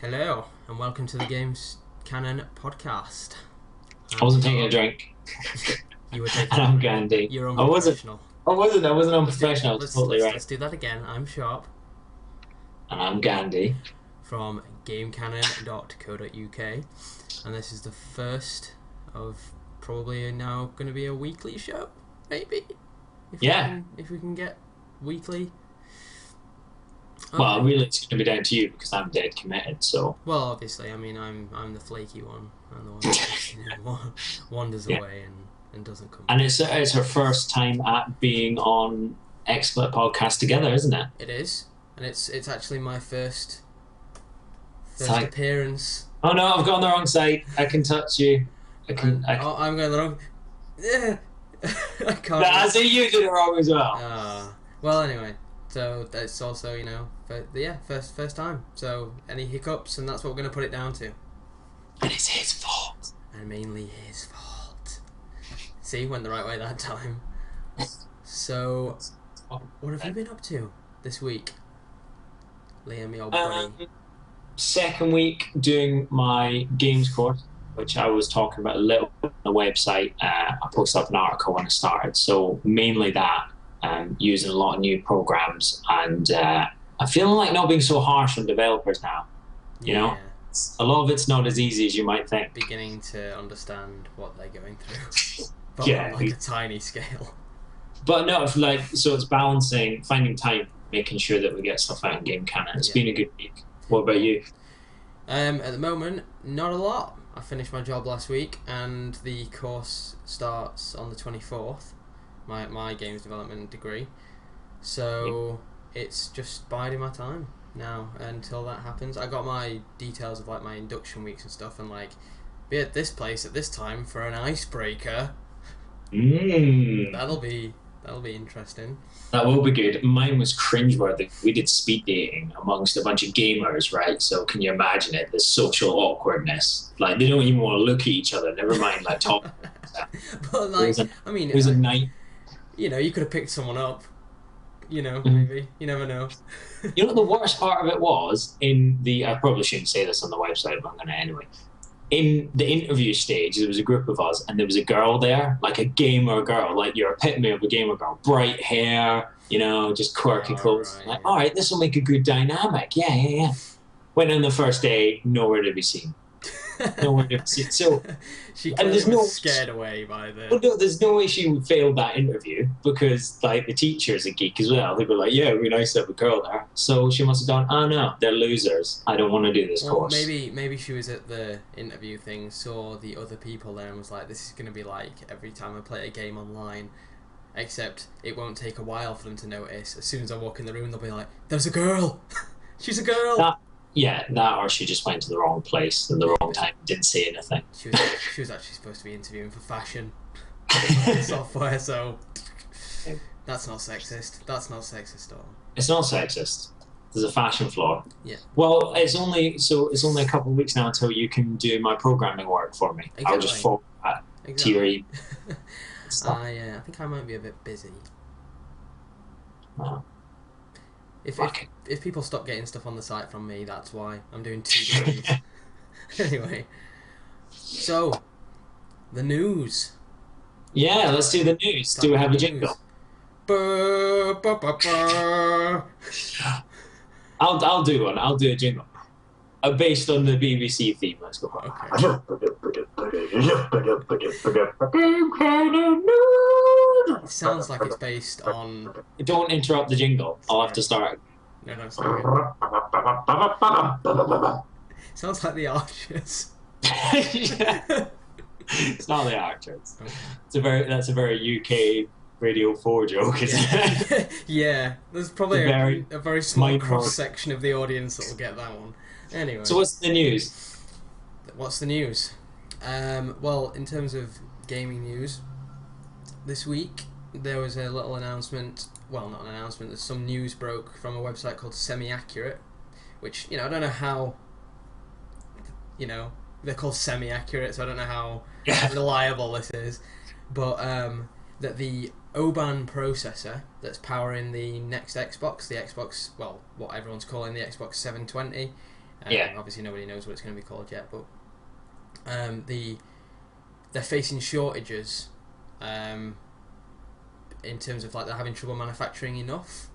Hello, and welcome to the Games Canon podcast. I wasn't taking a drink. You were taking And I'm Gandhi. You're I wasn't. unprofessional. I wasn't unprofessional. Totally right. Let's do that again. I'm Sharp And I'm Gandhi. from gamecanon.co.uk, and this is the first of probably now going to be a weekly show, maybe. If we can get weekly. Well, really, it's going to be down to you because I'm dead committed. So. Well, obviously, I mean, I'm the flaky one. I'm the one that wanders away and doesn't come. And it's her first time at being on XSplit podcast together, isn't it? It is, and it's actually my first like, appearance. Oh no, I've gone the wrong side. I can touch you. I'm going the wrong. Yeah, I can't. Nah, so you did it wrong as well. Well, anyway. So that's also, first time. So any hiccups, and that's what we're going to put it down to. And it's his fault. And mainly his fault. See, went the right way that time. So, what have you been up to this week, Liam, your buddy? Second week doing my games course, which I was talking about a little bit on the website. I posted up an article when I started. So mainly that. Using a lot of new programs, and I'm feeling like not being so harsh on developers now. You know, a lot of it's not as easy as you might think. Beginning to understand what they're going through, but yeah, on like a tiny scale. But no, so it's balancing, finding time, making sure that we get stuff out in Game Canon. It's been a good week. What about you? At the moment, not a lot. I finished my job last week, and the course starts on the 24th. My games development degree, so it's just biding my time now until that happens. I got my details of like my induction weeks and stuff, and like be at this place at this time for an icebreaker. That'll be interesting. That will be good. Mine was cringeworthy. We did speed dating amongst a bunch of gamers, right? So can you imagine it? The social awkwardness. Like they don't even want to look at each other. Never mind like talk. But like, it was a night. You know, you could have picked someone up. You know, maybe. You never know. You know what the worst part of it was? I probably shouldn't say this on the website, but I'm going to anyway. In the interview stage, there was a group of us, and there was a girl there, like a gamer girl, like your epitome of a gamer girl. Bright hair, you know, just quirky clothes. Right, like, all right, this will make a good dynamic. Yeah. Went on the first day, nowhere to be seen. Nowhere to be seen. So... She was scared away by the... Well, no, there's no way she failed that interview because, like, the teacher's a geek as well. They were like, yeah, it'd be nice to have a girl there. So she must have gone, oh, no, they're losers. I don't want to do this course. Maybe she was at the interview thing, saw the other people there and was like, this is going to be like every time I play a game online, except it won't take a while for them to notice. As soon as I walk in the room, they'll be like, there's a girl! She's a girl! That or she just went to the wrong place at the wrong time, didn't say anything. She was actually supposed to be interviewing for fashion software, so that's not sexist. That's not sexist at all. It's not sexist. There's a fashion flaw. Yeah. Well, it's only a couple of weeks now until you can do my programming work for me. Exactly. I'll just follow that theory. I think I might be a bit busy. If people stop getting stuff on the site from me, that's why. I'm doing 2 degrees. Anyway. So, the news. Yeah, let's do the news. Do we have a jingle? I'll do one. I'll do a jingle. Based on the BBC theme. Let's go. Okay. It sounds like it's based on... Don't interrupt the jingle. I'll have to start. No, it's not It sounds like the Archers. It's not the Archers. Okay. That's a very UK Radio 4 joke, isn't it? Yeah, there's probably a very small cross-section of the audience that will get that one. Anyway. So what's the news? What's the news? Well, in terms of gaming news, this week there was a little announcement. Well, not an announcement. There's some news broke from a website called Semi-Accurate, which I don't know how. They're called Semi-Accurate, so I don't know how reliable this is. But that the Oban processor that's powering the next Xbox, the Xbox, well, what everyone's calling the Xbox 720, Yeah. Obviously, nobody knows what it's going to be called yet, but they're facing shortages in terms of like they're having trouble manufacturing enough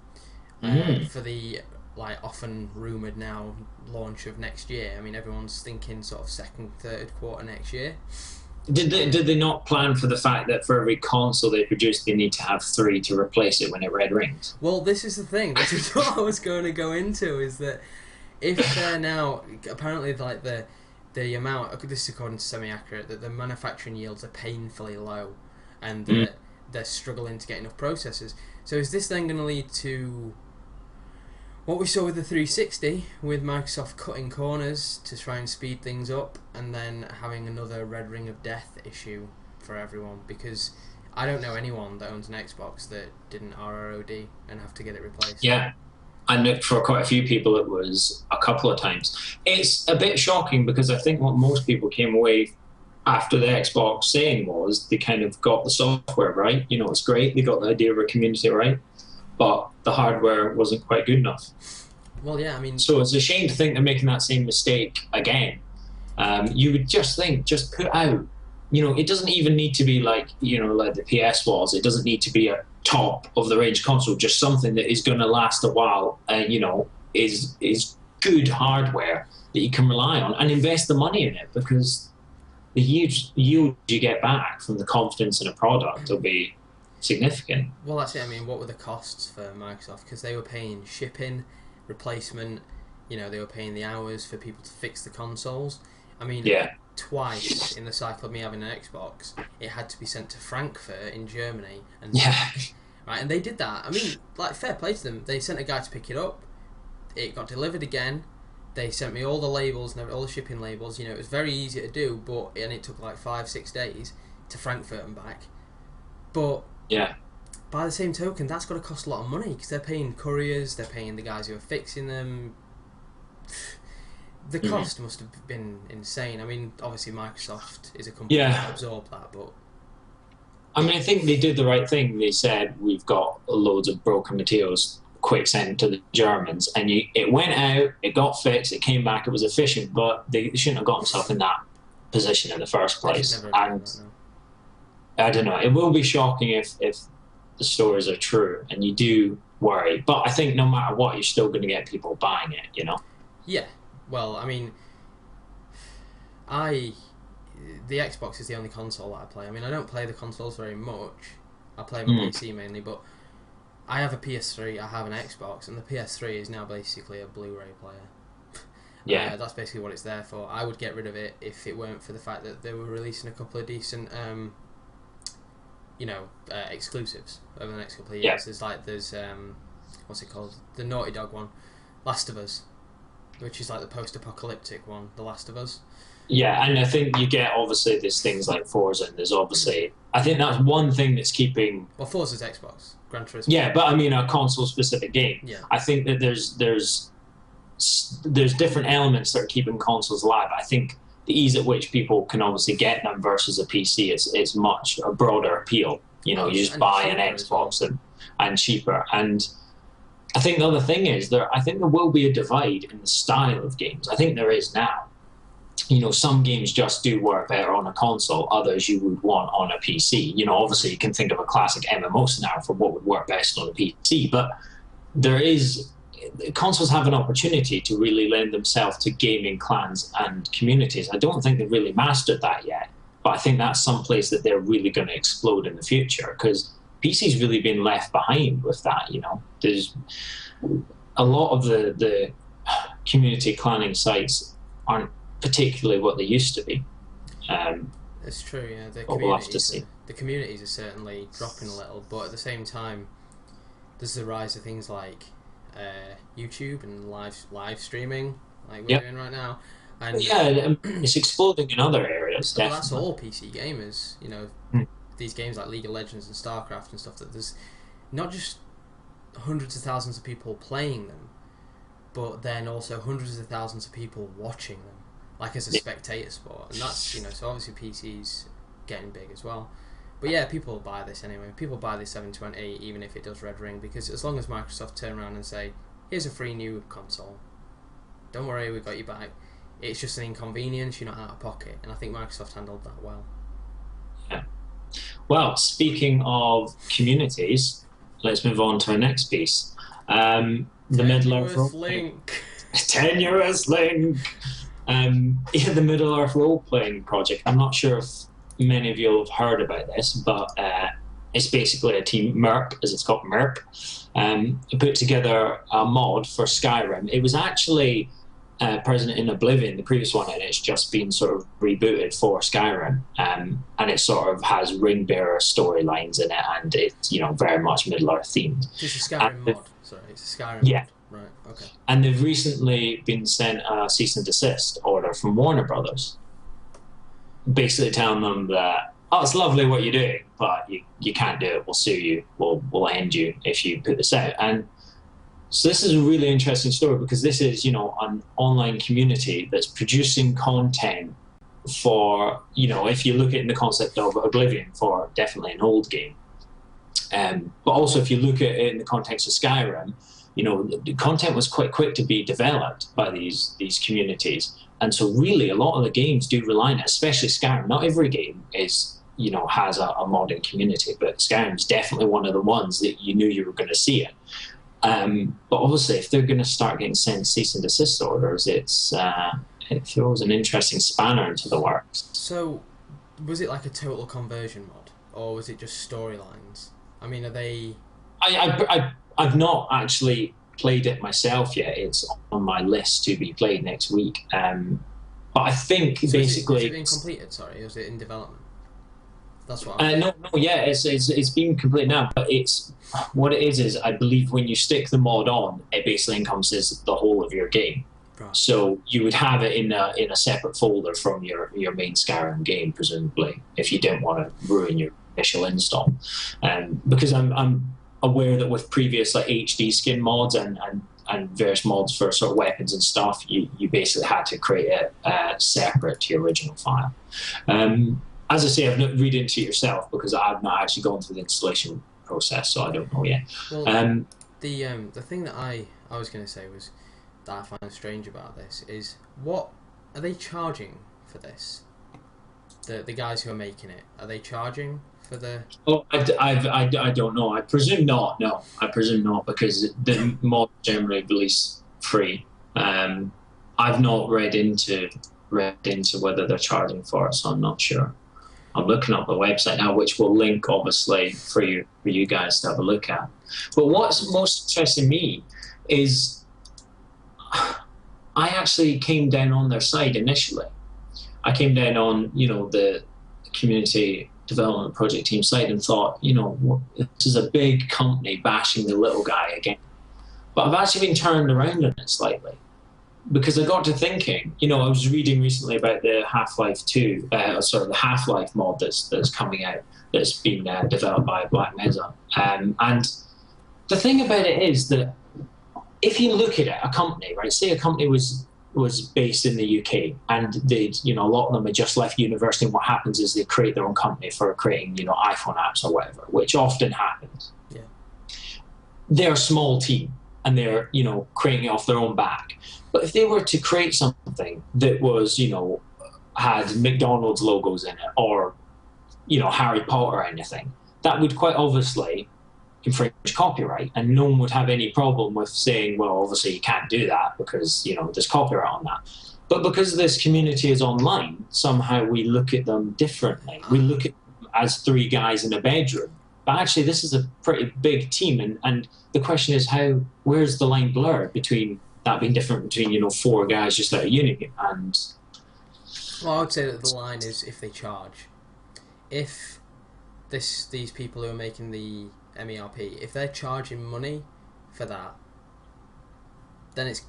for the like often rumoured now launch of next year. I mean, everyone's thinking sort of second, third quarter next year. Did they not plan for the fact that for every console they produce, they need to have 3 to replace it when it red rings? Well, this is the thing. This is what I was going to go into. Is that if they're now apparently like the amount, this is according to semi-accurate, that the manufacturing yields are painfully low, and that they're struggling to get enough processors. So is this then going to lead to what we saw with the 360, with Microsoft cutting corners to try and speed things up, and then having another red ring of death issue for everyone? Because I don't know anyone that owns an Xbox that didn't RROD and have to get it replaced. Yeah. And for quite a few people, it was a couple of times. It's a bit shocking because I think what most people came away after the Xbox saying was they kind of got the software right. You know, it's great. They got the idea of a community right. But the hardware wasn't quite good enough. Well, yeah, I mean... So it's a shame to think they're making that same mistake again. You would just think, just put out... You know, it doesn't even need to be like, you know, like the PS was. It doesn't need to be a top-of-the-range console, just something that is going to last a while and, you know, is good hardware that you can rely on, and invest the money in it, because the huge yield you get back from the confidence in a product will be significant. Well, that's it. I mean, what were the costs for Microsoft? Because they were paying shipping, replacement, you know, they were paying the hours for people to fix the consoles. I mean, twice in the cycle of me having an Xbox, it had to be sent to Frankfurt in Germany. And right, and they did that. I mean, like, fair play to them. They sent a guy to pick it up. It got delivered again. They sent me all the labels and all the shipping labels. You know, it was very easy to do, and it took like 5-6 days to Frankfurt and back. But by the same token, that's got to cost a lot of money, because they're paying couriers, they're paying the guys who are fixing them. The cost must have been insane. I mean, obviously Microsoft is a company that absorbed that, but... I mean, I think they did the right thing. They said, we've got loads of broken materials, quick send to the Germans, and it went out, it got fixed, it came back, it was efficient, but they shouldn't have got themselves in that position in the first place. And I don't know, it will be shocking if the stories are true, and you do worry. But I think no matter what, you're still going to get people buying it, you know? Yeah. Well, I mean, the Xbox is the only console that I play. I mean, I don't play the consoles very much. I play my PC mainly, but I have a PS3, I have an Xbox, and the PS3 is now basically a Blu-ray player. That's basically what it's there for. I would get rid of it if it weren't for the fact that they were releasing a couple of decent, exclusives over the next couple of years. There's what's it called? The Naughty Dog one, Last of Us, which is like the post-apocalyptic one, The Last of Us. Yeah, and I think you get, obviously, there's things like Forza, and there's obviously... I think that's one thing that's keeping... Well, Forza's Xbox, Gran Turismo. Yeah, but I mean a console-specific game. Yeah. I think that there's different elements that are keeping consoles alive. I think the ease at which people can obviously get them versus a PC is much a broader appeal. You know, you just buy an Xbox and cheaper. And I think the other thing is, I think there will be a divide in the style of games. I think there is now. You know, some games just do work better on a console, others you would want on a PC. You know, obviously you can think of a classic MMO scenario for what would work best on a PC, but consoles have an opportunity to really lend themselves to gaming clans and communities. I don't think they've really mastered that yet, but I think that's some place that they're really going to explode in the future, because PC's really been left behind with that. You know, there's a lot of the community clanning sites aren't particularly what they used to be. It's true, yeah. We'll have to see. The communities are certainly dropping a little, but at the same time, there's the rise of things like YouTube and live streaming, like we're doing right now. And it's exploding in other areas. But that's all PC gamers. You know, these games like League of Legends and StarCraft and stuff. That there's not just hundreds of thousands of people playing them, but then also hundreds of thousands of people watching them, like as a spectator sport. And that's, you know, so obviously PC's getting big as well. But yeah, people will buy this anyway. People buy the 720 even if it does red ring, because as long as Microsoft turn around and say, here's a free new console, don't worry, we got you back. It's just an inconvenience. You're not out of pocket, and I think Microsoft handled that well. Yeah. Well, speaking of communities, let's move on to our next piece. The Tenuous Link. Tenuous Link. The Middle Earth role-playing project. I'm not sure if many of you have heard about this, but it's basically a team, MERP, as it's called, MERP, put together a mod for Skyrim. It was actually present in Oblivion, the previous one, and it's just been sort of rebooted for Skyrim. And it sort of has ring-bearer storylines in it, and it's, very much Middle-earth themed. It's a Skyrim mod. Sorry, it's a Skyrim yeah. mod. Right, okay. And they've recently been sent a cease and desist order from Warner Brothers, basically telling them that, it's lovely what you're doing, but you can't do it. We'll sue you. We'll end you if you put this out. And so this is a really interesting story, because this is, an online community that's producing content for, if you look at it in the concept of Oblivion, for definitely an old game. But also if you look at it in the context of Skyrim, the content was quite quick to be developed by these communities. And so really a lot of the games do rely on it, especially Skyrim. Not every game has a modding community, but Skyrim's definitely one of the ones that you knew you were going to see it. But obviously if they're going to start getting sent cease and desist orders, it throws an interesting spanner into the works. So was it like a total conversion mod, or was it just storylines? I mean, are they... I've not actually played it myself yet. It's on my list to be played next week. But I think basically... Is it been completed, sorry? Or is it in development? That's what No, it's been completed now, but what it is I believe when you stick the mod on, it basically encompasses the whole of your game. Right. So you would have it in a separate folder from your main Skyrim game, presumably, if you don't want to ruin your initial install. Because I'm aware that with previous like HD skin mods and various mods for sort of weapons and stuff, you basically had to create it separate to your original file. As I say, I've not read into it yourself because I've not actually gone through the installation process, so I don't know yet. Well, the thing that I was going to say was that I find strange about this is, what are they charging for this? The guys who are making it, are they charging for the... Oh, I don't know. I presume not. No, I presume not, because the mod generally release free. I've not read into whether they're charging for it, so I'm not sure. I'm looking up the website now, which will link obviously for you guys to have a look at. But what's most interesting me is I actually came down on their side initially. I came down on the community development project team side and thought, this is a big company bashing the little guy again. But I've actually been turned around on it slightly, because I got to thinking, I was reading recently about the Half-Life 2, the Half-Life mod that's coming out, that's been developed by Black Mesa. And the thing about it is that if you look at it, a company, right, say a company was based in the UK, and they'd, a lot of them had just left university, and what happens is they create their own company for creating, iPhone apps or whatever, which often happens. Yeah. They're a small team, and they're, creating it off their own back. But if they were to create something that was, had McDonald's logos in it, or, Harry Potter or anything, that would quite obviously infringe copyright, and no one would have any problem with saying, well, obviously you can't do that because, there's copyright on that. But because this community is online, somehow we look at them differently. We look at them as three guys in a bedroom. But actually, this is a pretty big team, and the question is, where's the line blurred between that being different between, four guys just out of uni and... Well, I would say that the line is if they charge. If these people who are making the MERP, if they're charging money for that, then it's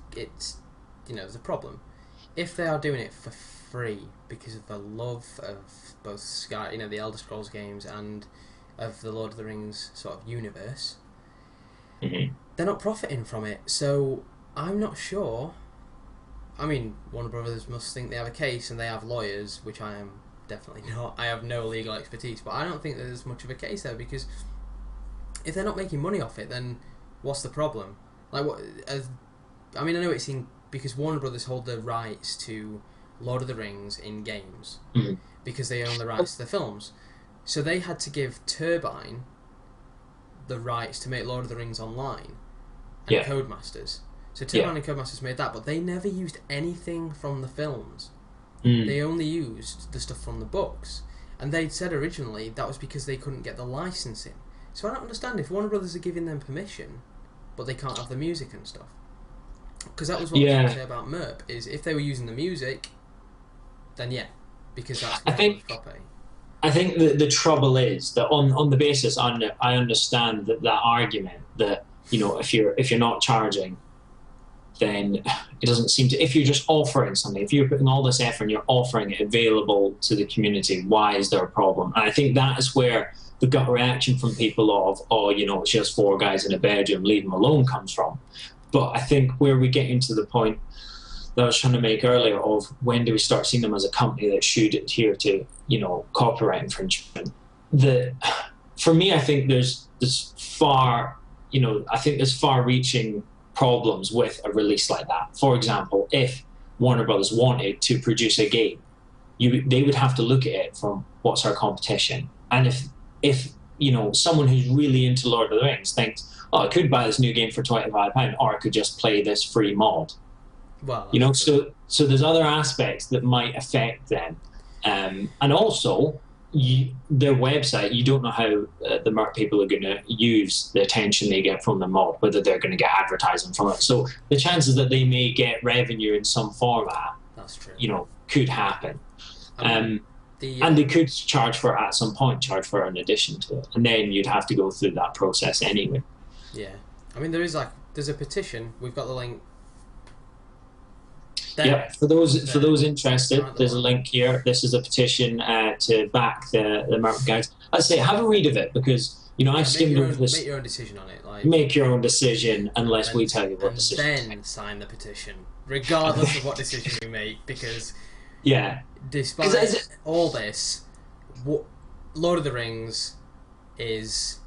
there's a problem. If they are doing it for free because of the love of both the Elder Scrolls games and of the Lord of the Rings sort of universe, they're not profiting from it. So I'm not sure. I mean, Warner Brothers must think they have a case, and they have lawyers, which I am definitely not. I have no legal expertise, but I don't think there's much of a case there, because if they're not making money off it, then what's the problem? Like, what? I mean, I know it's in because Warner Brothers hold the rights to Lord of the Rings in games because they own the rights to the films. So they had to give Turbine the rights to make Lord of the Rings Online and Codemasters. So Turbine and Codemasters made that, but they never used anything from the films. They only used the stuff from the books. And they'd said originally that was because they couldn't get the licensing. So I don't understand if Warner Brothers are giving them permission, but they can't have the music and stuff. Because that was what I was going to say about MERP, is if they were using the music, then because that's Warner Brothers property. I think the trouble is that on the basis, I understand that argument that, if you're not charging, then it doesn't seem to, if you're just offering something, if you're putting all this effort and you're offering it available to the community, why is there a problem? And I think that is where the gut reaction from people of, it's just 4 guys in a bedroom, leave them alone, comes from. But I think where we get into the point that I was trying to make earlier of when do we start seeing them as a company that should adhere to, copyright infringement, for me, I think there's far-reaching problems with a release like that. For example, if Warner Brothers wanted to produce a game, they would have to look at it from what's our competition. And if someone who's really into Lord of the Rings thinks, I could buy this new game for £25, or I could just play this free mod. Well, so there's other aspects that might affect them. And also, their website, you don't know how the MERP people are going to use the attention they get from the mod, whether they're going to get advertising from it. So the chances that they may get revenue in some format, that's true. Could happen. And they could charge for it at some point, in addition to it. And then you'd have to go through that process anyway. Yeah. I mean, there's a petition. We've got the link. For those interested, there's a link here. This is a petition to back the MERP guys. I'd say have a read of it, because I've skimmed over this. Make your own decision on it. Make your own decision, unless we tell you what decision. And then sign the petition, regardless of what decision you make, because despite all this, Lord of the Rings is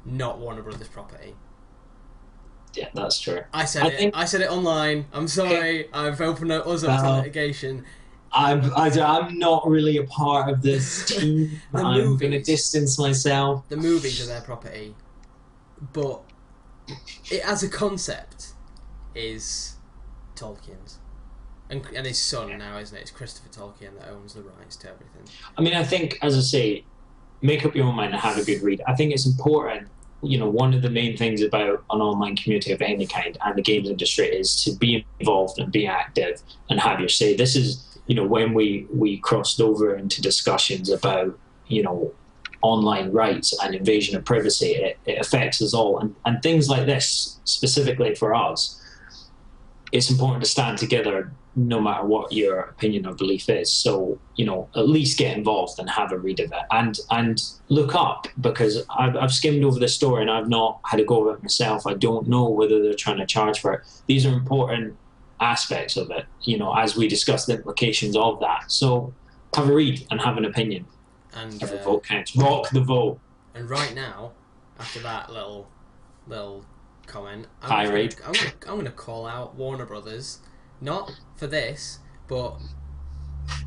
not Warner Brothers property. Yeah, that's true. I said it online. I'm sorry. I've opened us up to litigation. I'm not really a part of this team. I'm going to distance myself. The movies are their property, but it as a concept is Tolkien's, and his son now, isn't it? It's Christopher Tolkien that owns the rights to everything. I mean, I think, as I say, make up your own mind and have a good read. I think it's important. One of the main things about an online community of any kind and the games industry is to be involved and be active and have your say. This is, when we crossed over into discussions about, online rights and invasion of privacy, it affects us all. And things like this, specifically for us, it's important to stand together no matter what your opinion or belief is. So, at least get involved and have a read of it and look up, because I've skimmed over this story and I've not had a go at it myself. I don't know whether they're trying to charge for it. These are important aspects of it, as we discuss the implications of that. So have a read and have an opinion. And every vote counts. Rock the vote. And right now, after that little comment, I'm going to call out Warner Brothers. Not for this, but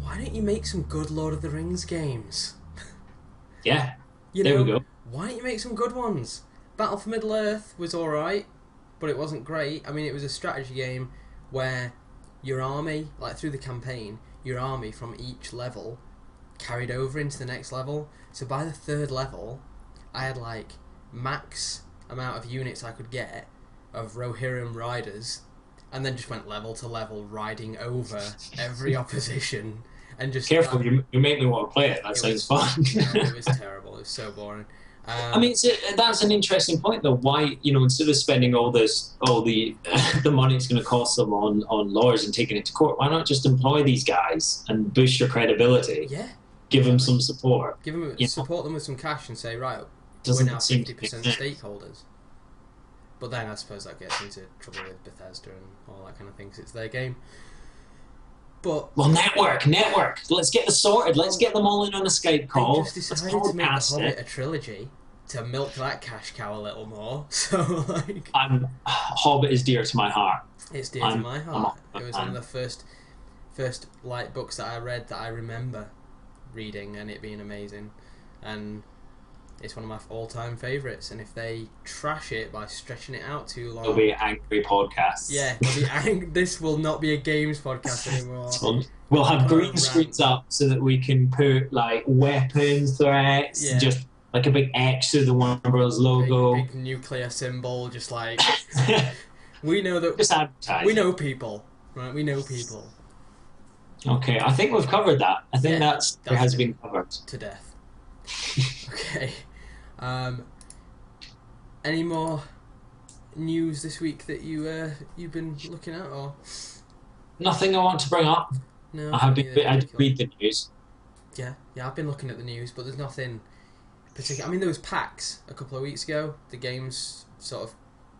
why don't you make some good Lord of the Rings games? Yeah, there we go. Why don't you make some good ones? Battle for Middle-earth was alright, but it wasn't great. I mean, it was a strategy game where your army, through the campaign, your army from each level carried over into the next level. So by the 3rd level, I had max amount of units I could get of Rohirrim riders, and then just went level to level, riding over every opposition, and just careful. You make me want to play it. That sounds fun. It was terrible. It was so boring. I mean, that's an interesting point, though. Why, instead of spending all the money it's going to cost them on lawyers and taking it to court, why not just employ these guys and boost your credibility? Yeah. Give them some support. Support them with some cash and say, right, we're now 50% stakeholders. But then I suppose that gets into trouble with Bethesda and all that kind of thing, because it's their game. But network. Let's get this sorted. Let's get them all in on a Skype call. They just decided to make The Hobbit a trilogy to milk that cash cow a little more. So like, Hobbit is dear to my heart. it's dear to my heart. It was one of the first light books that I read that I remember reading and it being amazing, and it's one of my all-time favourites. And if they trash it by stretching it out too long, It'll be angry podcasts. yeah, this will not be a games podcast anymore. We'll have green screens up so that we can put like weapons threats, just like a big X through the Warner Bros. Logo, big nuclear symbol, just like we know that. Just advertising. We know people, right? We know people. Okay, I think we've covered that. I think that has been covered to death. Okay. Any more news this week that you've been looking at, or nothing I want to bring up? No, I did read the news. Yeah, I've been looking at the news, but there's nothing particular. I mean, there was PAX a couple of weeks ago, the games sort of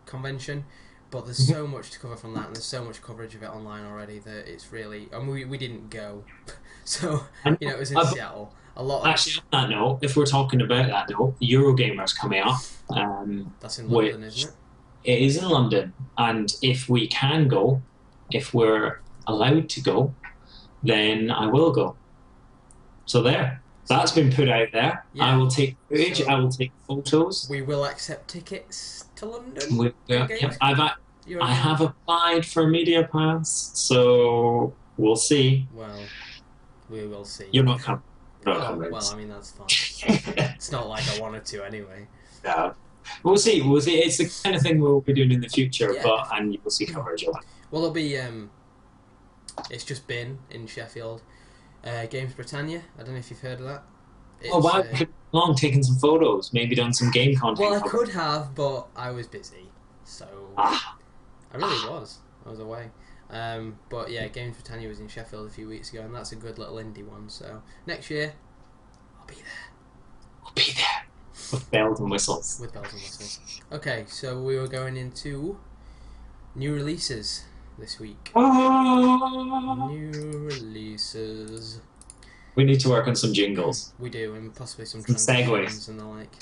convention, but there's so much to cover from that, and there's so much coverage of it online already that it's really. I mean, we didn't go, so it was in Seattle. Actually, on that note, if we're talking about that note, Eurogamer's coming up. That's in London, isn't it? It is in London, and if we can go, if we're allowed to go, then I will go. So that's been put out there. Yeah. I will take footage. I will take photos. We will accept tickets to London. I have applied for a media pass, so we'll see. Well, we will see. You're not coming. Well, I mean, that's fine. It's not like I wanted to anyway. No. We'll see. It's the kind of thing we'll be doing in the future, and you will see coverage of it. Well, it'll be. It's just been in Sheffield. Games Britannia. I don't know if you've heard of that. Oh wow! Long taking some photos, maybe done some game content. Well, I could have, but I was busy, so I really was. I was away. But yeah, Games Britannia was in Sheffield a few weeks ago, and that's a good little indie one. So next year, I'll be there. We'll be there with bells and whistles. With bells and whistles. Okay, so we were going into new releases this week. New releases. We need to work on some jingles. We do, and possibly some segues and the like.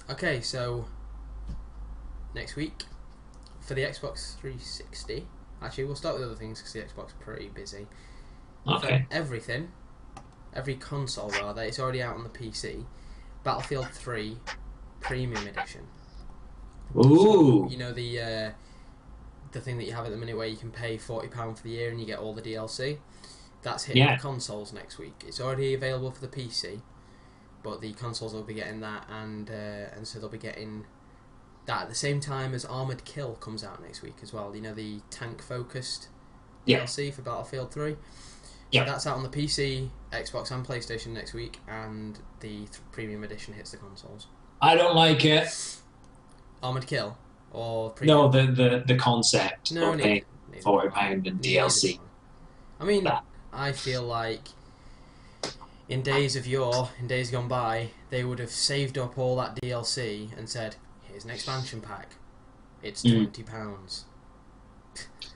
Okay, so next week for the Xbox 360. Actually, we'll start with other things because the Xbox is pretty busy. Okay. For every console rather, it's already out on the PC. Battlefield 3 Premium Edition. Ooh. So, the thing that you have at the minute where you can pay £40 for the year and you get all the DLC. That's hitting the consoles next week. It's already available for the PC, but the consoles will be getting that, and so they'll be getting that at the same time as Armored Kill comes out next week as well. The tank-focused DLC for Battlefield 3. Yeah. So that's out on the PC, Xbox and PlayStation next week, and the Premium Edition hits the consoles. I don't like it. Armored Kill? Or Premium? No, the concept of paying £40 and DLC. I mean, I feel like in days gone by, they would have saved up all that DLC and said, here's an expansion pack. It's £20.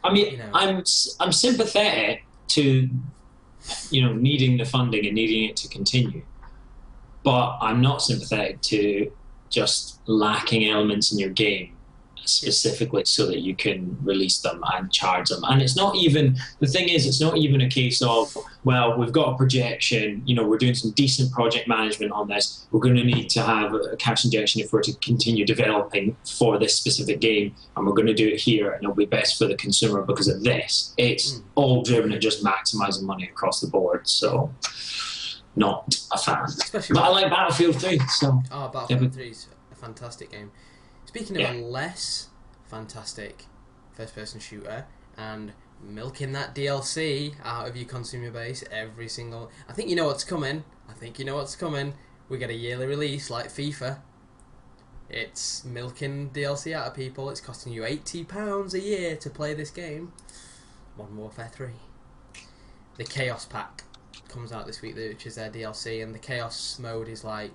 I mean, I'm sympathetic to needing the funding and needing it to continue, but I'm not sympathetic to just lacking elements in your game specifically so that you can release them and charge them. And it's not even a case of, well, we've got a projection, we're doing some decent project management on this, we're going to need to have a cash injection if we're to continue developing for this specific game, and we're going to do it here and it'll be best for the consumer because of this. It's all driven at just maximizing money across the board, so not a fan. But I like Battlefield 3. So Battlefield 3 is a fantastic game. Speaking of a less fantastic first-person shooter and milking that DLC out of your consumer base every single... I think you know what's coming. We get a yearly release like FIFA. It's milking DLC out of people. It's costing you £80 a year to play this game. Modern Warfare 3. The Chaos Pack comes out this week, which is their DLC, and the Chaos mode is like...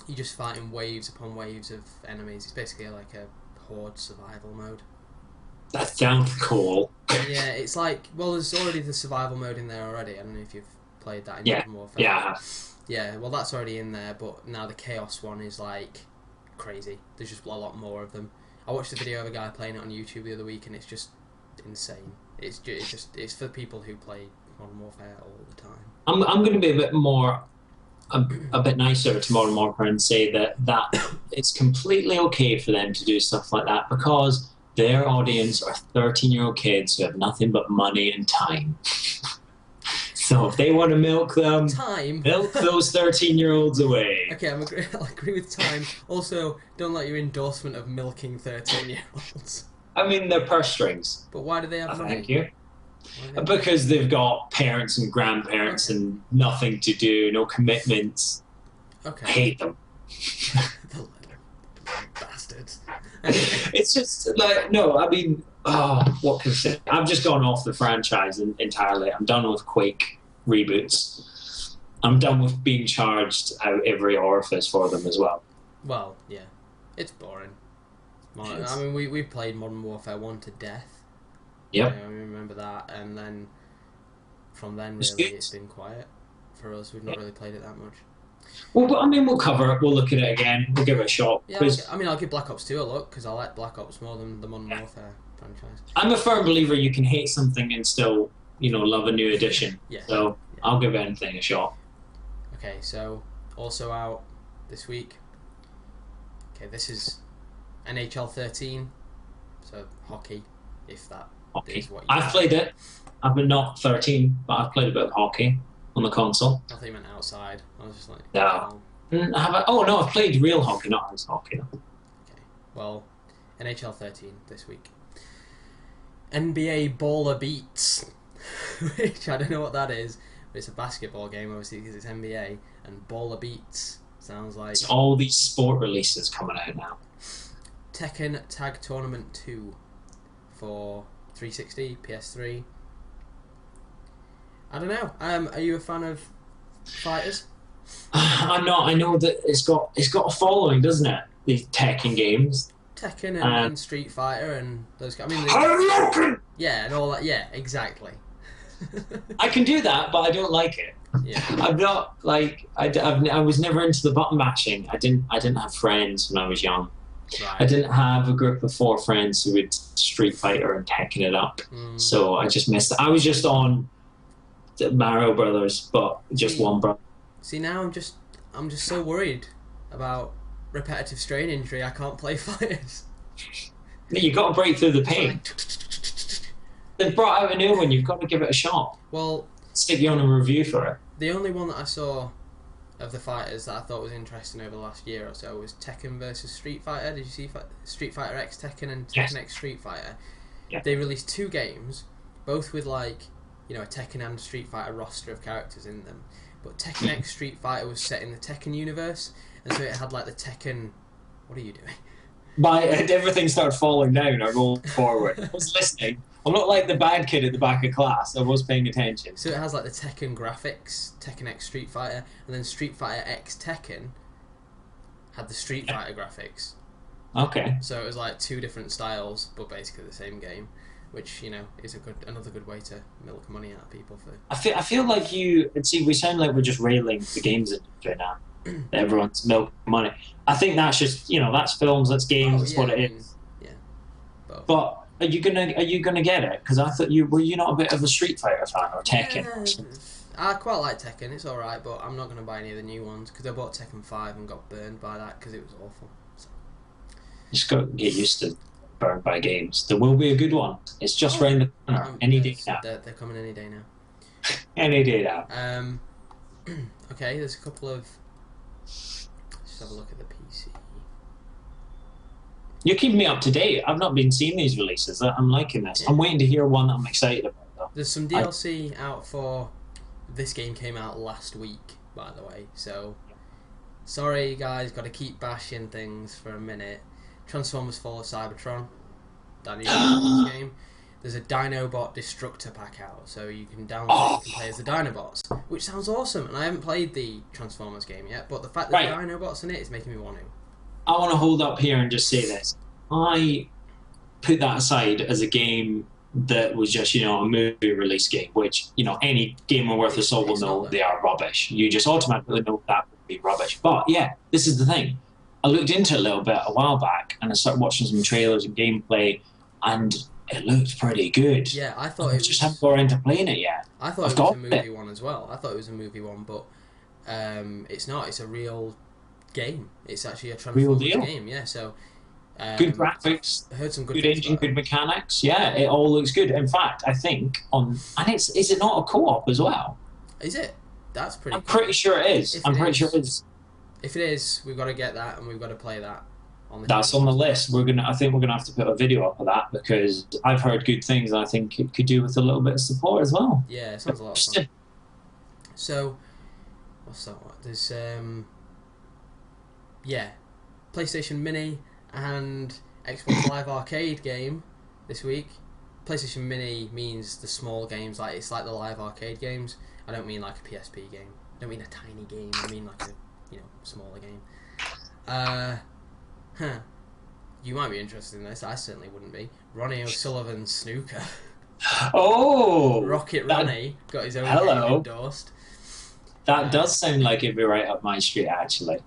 You're just fighting waves upon waves of enemies. It's basically like a horde survival mode. That sounds cool. Yeah, it's like... Well, there's already the survival mode in there already. I don't know if you've played that in Yeah. Modern Warfare? Yeah, I have. Yeah, well, that's already in there, but now the Chaos one is like crazy. There's just a lot more of them. I watched a video of a guy playing it on YouTube the other week, and it's just insane. It's for people who play Modern Warfare all the time. I'm going to be a bit nicer to Modern Warfare and say that it's completely okay for them to do stuff like that because their audience are 13-year-old kids who have nothing but money and time. So if they want to milk them, milk those 13-year-olds away. Okay, I'll agree with time. Also, don't let your endorsement of milking 13-year-olds. I mean, they're purse strings. But why do they have money? Thank you. Because they've got parents and grandparents and nothing to do, no commitments. Okay. I hate them. The little bastards. It's just like, no, I mean, what can I say? I've just gone off the franchise entirely. I'm done with Quake reboots. I'm done with being charged out every orifice for them as well. Well, yeah. It's boring. I mean, we played Modern Warfare 1 to death. Yep. I remember that, and then from then, really, it's been quiet for us. We've not really played it that much. Well, I mean, we'll cover it. We'll look at it again. We'll give it a shot. Yeah, I'll give Black Ops 2 a look, because I like Black Ops more than the Modern Warfare franchise. I'm a firm believer you can hate something and still, love a new edition. Yeah. So I'll give anything a shot. Okay, so also out this week. Okay, this is NHL 13, so hockey, if that is what you I've played it. I've been not 13, but I've played a bit of hockey on the console. I thought you meant outside. I was just like... No. I've played real hockey, not ice hockey. Okay, well, NHL 13 this week. NBA Baller Beats, which I don't know what that is, but it's a basketball game, obviously, because it's NBA, and Baller Beats sounds like... It's all these sport releases coming out now. Tekken Tag Tournament 2 for 360, PS3. I don't know. Are you a fan of fighters? I'm not. I know that it's got a following, doesn't it? These Tekken games. Tekken and Street Fighter and those guys. I mean, yeah, and all that. Yeah, exactly. I can do that, but I don't like it. Yeah. I'm not like I was never into the button mashing. I didn't have friends when I was young. Right. I didn't have a group of 4 friends who would Street Fighter and Tekken it up. So I just missed it. I was just on the Mario Brothers, but just one brother. See, now I'm just so worried about repetitive strain injury. I can't play fighters. You got to break through the pain. They've brought out a new one. You've got to give it a shot. Well, stick you on a review for it. The only one that I saw of the fighters that I thought was interesting over the last year or so was Tekken versus Street Fighter. Did you see Street Fighter X Tekken and Tekken X Street Fighter? Yeah. They released 2 games, both with a Tekken and Street Fighter roster of characters in them. But Tekken X Street Fighter was set in the Tekken universe, and so it had the Tekken... What are you doing? Everything started falling down. I rolled forward. I was listening. I'm not like the bad kid at the back of class. I was paying attention. So it has the Tekken graphics, Tekken X Street Fighter, and then Street Fighter X Tekken had the Street Fighter graphics. Okay. So it was 2 different styles, but basically the same game, which is another good way to milk money out of people for. I feel like we sound like we're just railing the games industry now. Everyone's milking money. I think that's just that's films, that's games, that's what it is. Yeah. But are you gonna get it? Because I thought were you not a bit of a Street Fighter fan or Tekken? I quite like Tekken. It's all right, but I'm not gonna buy any of the new ones because I bought Tekken 5 and got burned by that because it was awful. So. You just got to get used to burned by games. There will be a good one. It's just round the corner. Any day now. They're coming any day now. Any day now. Okay, there's a couple of. Let's have a look at the PC. You're keeping me up to date. I've not been seeing these releases. I'm liking this. Yeah. I'm waiting to hear one that I'm excited about, though. There's some DLC out for... This game came out last week, by the way. So, sorry, guys. Got to keep bashing things for a minute. Transformers Fall of Cybertron. That new game. There's a Dinobot Destructor pack out, so you can download it and play as the Dinobots, which sounds awesome. And I haven't played the Transformers game yet, but the fact that there are Dinobots in it is making me want to. I want to hold up here and just say this. I put that aside as a game that was just, you know, a movie release game, which, you know, any gamer worth a salt will It's know not, they are rubbish. You just automatically know that would be rubbish. But yeah, this is the thing. I looked into it a little bit a while back, and I started watching some trailers and gameplay, and it looked pretty good. Yeah, I thought I just haven't got into playing it yet. I thought it was a movie one as well. I thought it was a movie one, but it's not. It's a real game. It's actually a Transformers game. Yeah, so good graphics, I heard some good engine, good mechanics. Yeah, it all looks good. In fact, I think is it not a co-op as well? Is it? That's pretty. I'm pretty sure it is. I'm pretty sure it is. If it is, we've got to get that and we've got to play that. That's on the list. I think we're gonna have to put a video up of that because I've heard good things, and I think it could do with a little bit of support as well. Yeah, it sounds a lot of fun. So, what's that? There's PlayStation Mini and Xbox Live Arcade game this week. PlayStation Mini means the small games, like it's like the Live Arcade games. I don't mean like a PSP game. I don't mean a tiny game. I mean like a smaller game. You might be interested in this. I certainly wouldn't be. Ronnie O'Sullivan's Snooker. Oh! Rocket Ronnie got his own game endorsed. That does sound like it'd be right up my street, actually.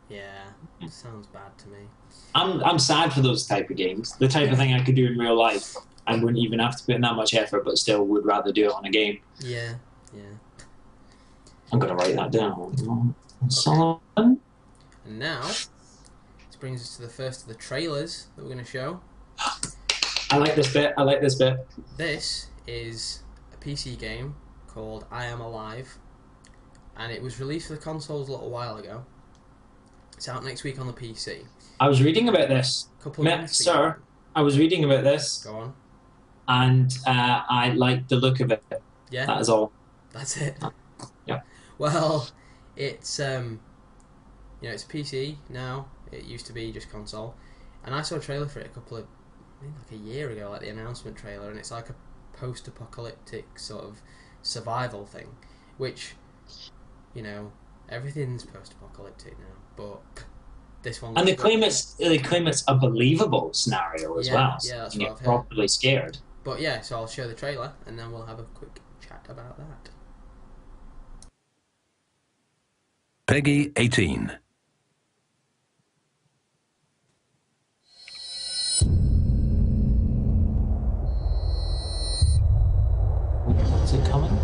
Yeah, sounds bad to me. I'm sad for those type of games. The type of thing I could do in real life. I wouldn't even have to put in that much effort, but still would rather do it on a game. Yeah. I'm going to write that down. Okay. And now, this brings us to the first of the trailers that we're going to show. I like this bit. This is a PC game called I Am Alive, and it was released for the consoles a little while ago. It's out next week on the PC. I was reading about this. Sir, I was reading about this. Go on. And I like the look of it. Yeah. That is all. That's it. Yeah. Well, it's it's PC now. It used to be just console, and I saw a trailer for it like a year ago, like the announcement trailer, and it's like a post-apocalyptic sort of survival thing, which, everything's post-apocalyptic now, but this one. And they claim it's a believable scenario as well. Yeah, that's so what I've heard. Properly scared. But yeah, so I'll show the trailer, and then we'll have a quick chat about that. Peggy 18. Is it coming?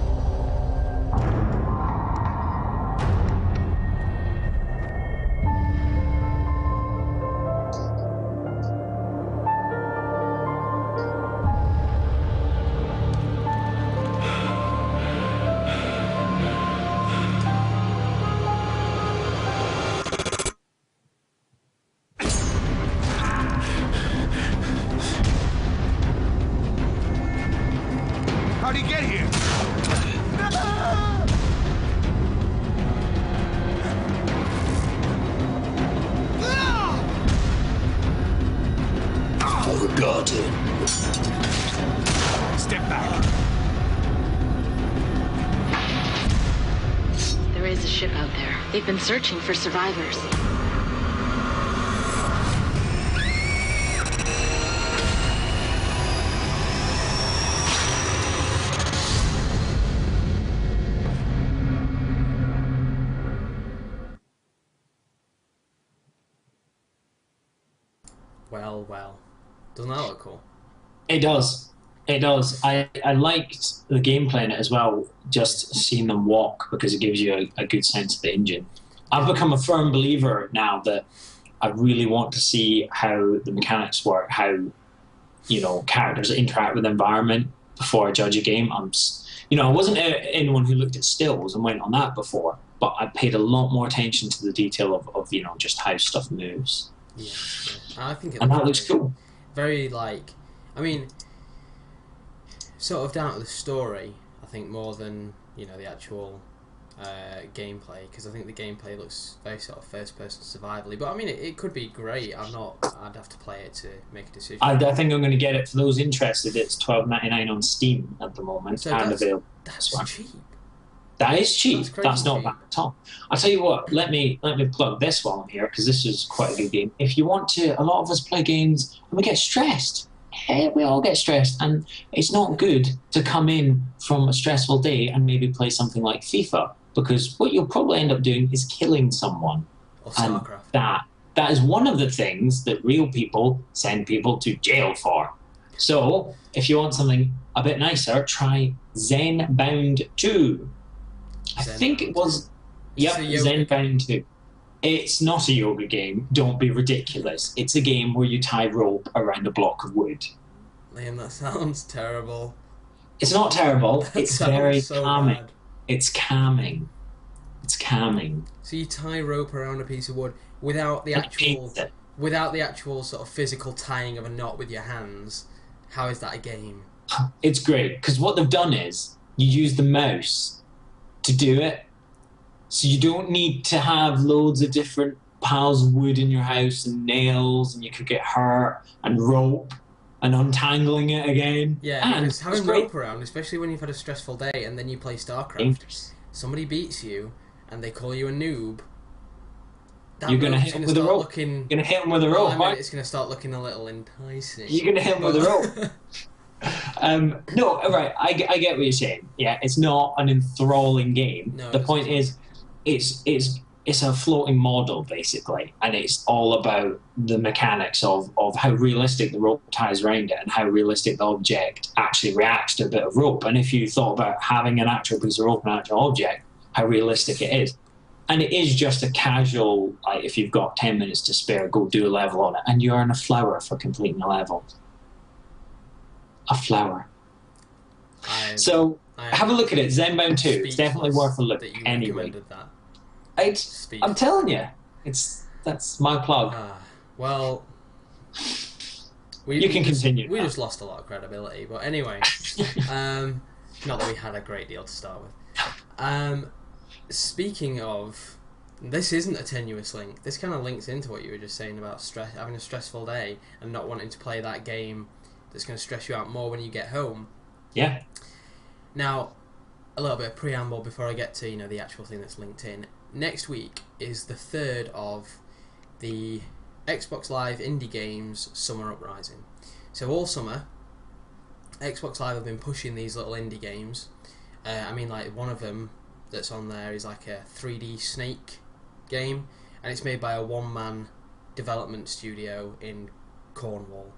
How'd he get here? Forgotten. Step back. There is a ship out there. They've been searching for survivors. Well. Doesn't that look cool? It does. I liked the gameplay in it as well, just seeing them walk, because it gives you a good sense of the engine. I've become a firm believer now that I really want to see how the mechanics work, how characters interact with the environment before I judge a game. I wasn't anyone who looked at stills and went on that before, but I paid a lot more attention to the detail of just how stuff moves. Yeah. I think that looks cool. Very sort of down to the story, I think, more than the actual gameplay, because I think the gameplay looks very sort of first-person survival-y. But it could be great. I'd have to play it to make a decision. I think I'm going to get it. For those interested, it's $12.99 on Steam at the moment, so and available. That's cheap. That is cheap. That's not cheap. bad at all. I'll tell you what. Let me plug this one here, because this is quite a good game. If you want to, a lot of us play games and we get stressed. we all get stressed, and it's not good to come in from a stressful day and maybe play something like FIFA, because what you'll probably end up doing is killing someone. Or And StarCraft. that is one of the things that real people send people to jail for. So if you want something a bit nicer, try Zenbound 2. I think it was... Yep, Zenbound 2. It's not a yoga game. Don't be ridiculous. It's a game where you tie rope around a block of wood. Liam, that sounds terrible. It's not terrible. It's very so calming. bad. It's calming. It's calming. So you tie rope around a piece of wood without the actual sort of physical tying of a knot with your hands. How is that a game? It's great, because what they've done is you use the mouse to do it. So you don't need to have loads of different piles of wood in your house and nails, and you could get hurt, and rope, and untangling it again. Yeah, and because having rope around, especially when you've had a stressful day and then you play StarCraft, dangerous. Somebody beats you and they call you a noob. You're going to hit them with a rope. You're going to hit them with a rope, right? It's going to start looking a little enticing. You're going to hit them with a rope. No, right, I get what you're saying. Yeah, it's not an enthralling game. No, the point is, it's a floating model, basically, and it's all about the mechanics of how realistic the rope ties around it and how realistic the object actually reacts to a bit of rope. And if you thought about having an actual piece of rope and an actual object, how realistic it is. And it is just a casual, like, if you've got 10 minutes to spare, go do a level on it, and you earn a flower for completing a level. A flower. So have a look at it. Zenbound 2. It's definitely worth a look. Anyway, I'm telling you, that's my plug. Well, you can continue. We just lost a lot of credibility, but anyway, not that we had a great deal to start with. Speaking of, this isn't a tenuous link. This kind of links into what you were just saying about having a stressful day and not wanting to play that game that's going to stress you out more when you get home. Yeah. Now, a little bit of preamble before I get to the actual thing that's linked in. Next week is the third of the Xbox Live Indie Games Summer Uprising. So all summer, Xbox Live have been pushing these little indie games. Like one of them that's on there is like a 3D Snake game, and it's made by a one-man development studio in Cornwall.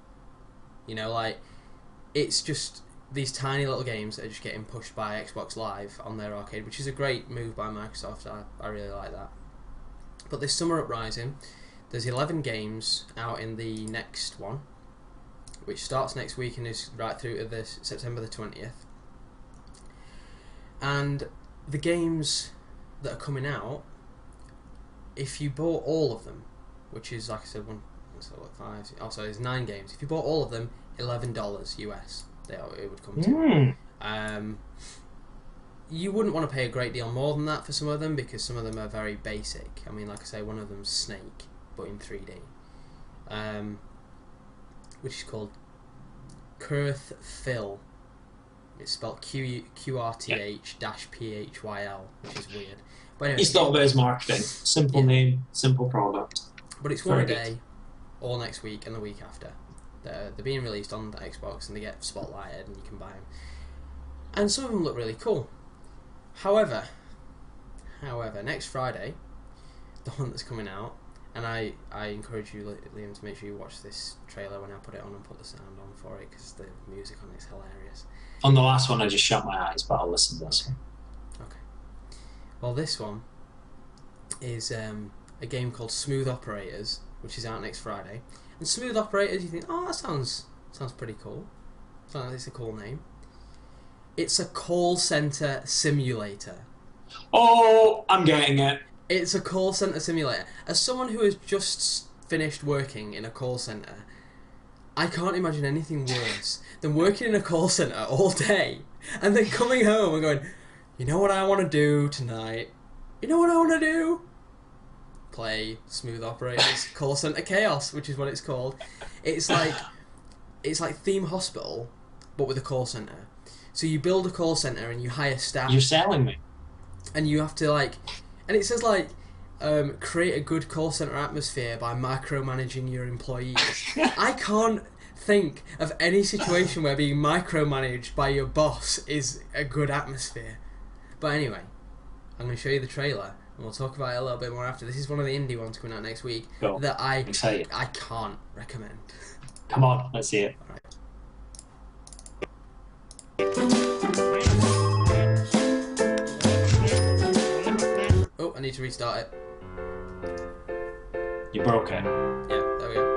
It's just these tiny little games that are just getting pushed by Xbox Live on their arcade, which is a great move by Microsoft. I really like that. But this Summer Uprising, there's 11 games out in the next one, which starts next week and is right through to September the 20th. And the games that are coming out, if you bought all of them, which is, like I said, there's 9 games. If you bought all of them, $11 US, it would come to. You wouldn't want to pay a great deal more than that for some of them, because some of them are very basic. Like I say, one of them's Snake, but in 3D, which is called Kurth Phil. It's spelled QRTH-PHYL, which is weird. But anyway, he's thought about his marketing. Simple name, simple product. But it's one a day, all next week and the week after. They're being released on the Xbox, and they get spotlighted, and you can buy them. And some of them look really cool. However, next Friday, the one that's coming out, and I encourage you, Liam, to make sure you watch this trailer when I put it on and put the sound on for it, because the music on it's hilarious. On the last one, I just shut my eyes, but I'll listen to this one. Okay. Well, this one is a game called Smooth Operators, which is out next Friday. And Smooth Operators, you think, oh, that sounds pretty cool. Sounds like it's a cool name. It's a call center simulator. Oh, I'm getting it. It's a call center simulator. As someone who has just finished working in a call center, I can't imagine anything worse than working in a call center all day and then coming home and going, you know what I want to do tonight? You know what I want to do? Play Smooth Operators Call Center Chaos, which is what it's called. It's like Theme Hospital, but with a call center. So you build a call center and you hire staff. You're selling me. And you have to and it says create a good call center atmosphere by micromanaging your employees. I can't think of any situation where being micromanaged by your boss is a good atmosphere. But anyway, I'm going to show you the trailer, and we'll talk about it a little bit more after. This is one of the indie ones coming out next week that I can't recommend. Come on, let's see it. All right. Oh, I need to restart it. You broke it. Yeah, there we go.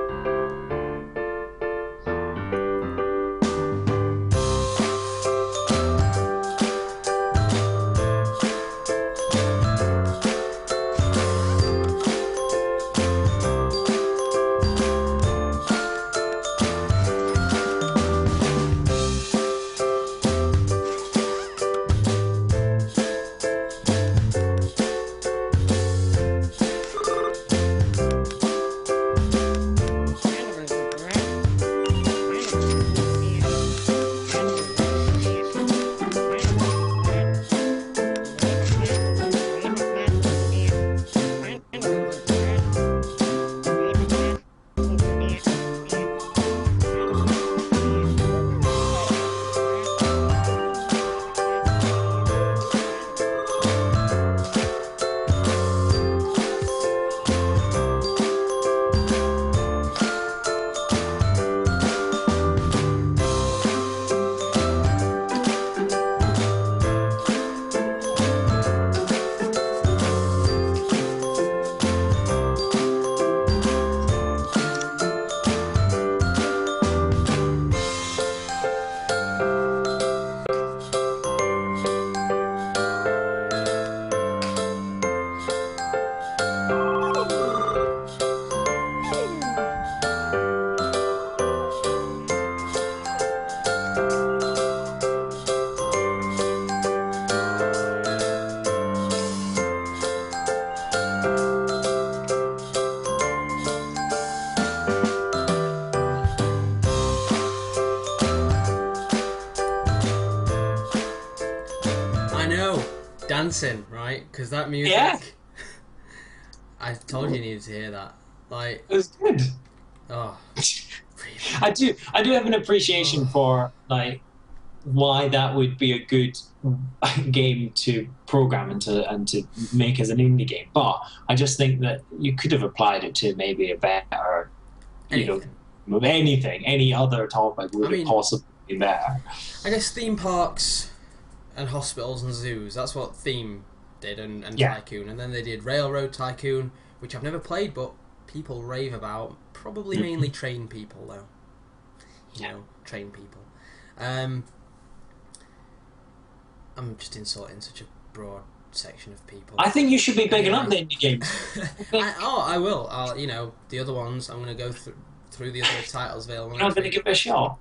Dancing, right? Because that music. Yeah. I told you needed to hear that. Like, It was good. oh, I do have an appreciation for like why that would be a good game to program and to make as an indie game. But I just think that you could have applied it to maybe a better, any other topic would have possibly been better. I guess theme parks and hospitals and zoos. That's what Theme did, and Tycoon, and then they did Railroad Tycoon, which I've never played, but people rave about. Probably mainly train people though. You know, train people. I'm just insulting such a broad section of people. I think you should be bigging up the indie games. I will. The other ones, I'm going to go through the other titles available. You're not going to give it a shot?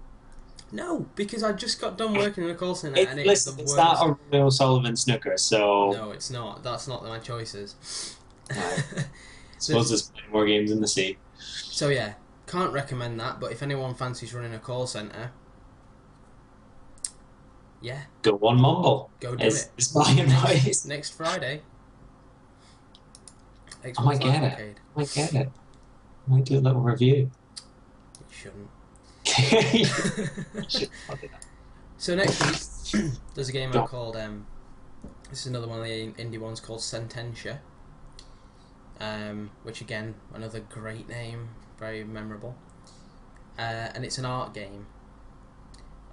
No, because I just got done working in a call centre. It's that or Royal Sullivan Snooker, so... No, it's not. That's not my choices. I suppose there's plenty more games in the sea. So yeah, can't recommend that, but if anyone fancies running a call centre, yeah. Go on Mumble. Go do it. It's my advice. Next Friday. I might get it. I might do a little review. You shouldn't. You should not do that. So next week, there's a game called, this is another one of the indie ones called Sententia, which again, another great name, very memorable, and it's an art game,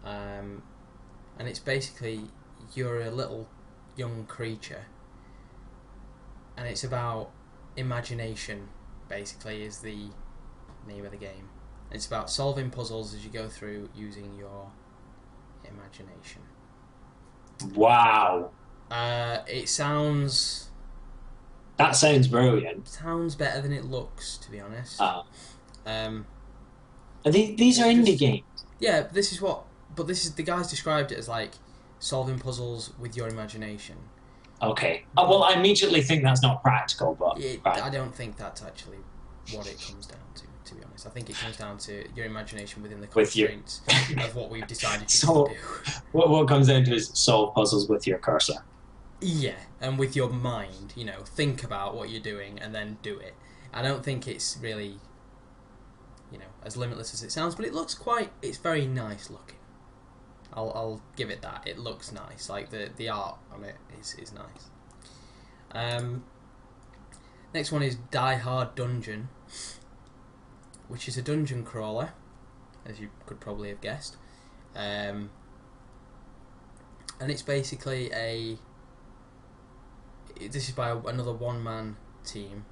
and it's basically, you're a little young creature, and it's about imagination, basically, is the name of the game. It's about solving puzzles as you go through using your imagination. Wow. It sounds... That sounds brilliant. Sounds better than it looks, to be honest. These are indie games. Yeah, this is the guys described it as like solving puzzles with your imagination. Okay. Well, I immediately think that's not practical, but... Right. I don't think that's actually what it comes down to be honest. I think it comes down to your imagination within the constraints of what we've decided to do. What comes down to is solve puzzles with your cursor. Yeah, and with your mind, think about what you're doing and then do it. I don't think it's really, as limitless as it sounds, but it's very nice looking. I'll give it that. It looks nice. Like the art on it is nice. Next one is Die Hard Dungeon, which is a dungeon crawler, as you could probably have guessed. And it's basically this is by another one-man team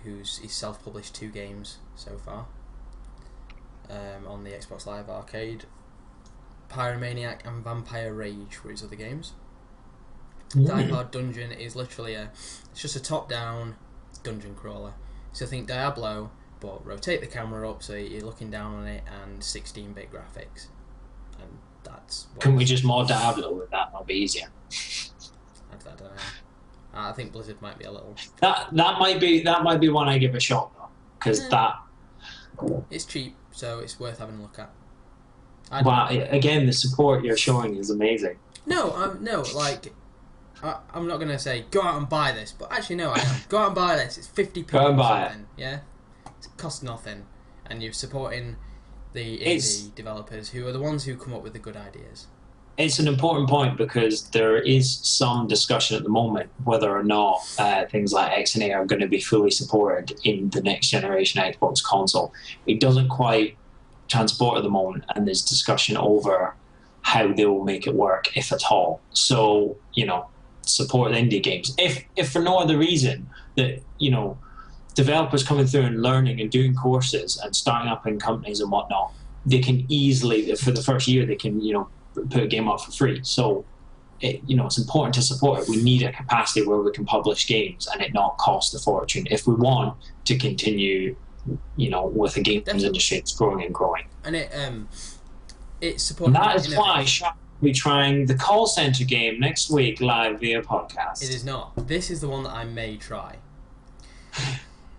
he's self-published 2 games so far on the Xbox Live Arcade. Pyromaniac and Vampire Rage were his other games. Die Hard Dungeon is literally it's just a top-down dungeon crawler. So think Diablo, but rotate the camera up so you're looking down on it, and 16-bit graphics. And that's... Can we just mod Diablo with that? That'll be easier. I don't know. I think Blizzard might be a little... That might be one I give a shot, though. Because It's cheap, so it's worth having a look at. Wow, again, the support you're showing is amazing. No, I'm not going to say, go out and buy this, but actually, no, I am. Go out and buy this. It's £50 Go and buy something, yeah? It costs nothing. And you're supporting the indie developers who are the ones who come up with the good ideas. It's an important point because there is some discussion at the moment whether or not things like X and A are going to be fully supported in the next generation Xbox console. It doesn't quite transport at the moment, and there's discussion over how they will make it work, if at all. So, support the indie games. If for no other reason that, developers coming through and learning and doing courses and starting up in companies and whatnot, they can easily, for the first year, they can, put a game up for free. So, it's important to support it. We need a capacity where we can publish games and it not cost a fortune if we want to continue, with the games industry that's growing and growing. And it's supporting. And that is why Shark will be trying the call center game next week live via podcast. It is not. This is the one that I may try.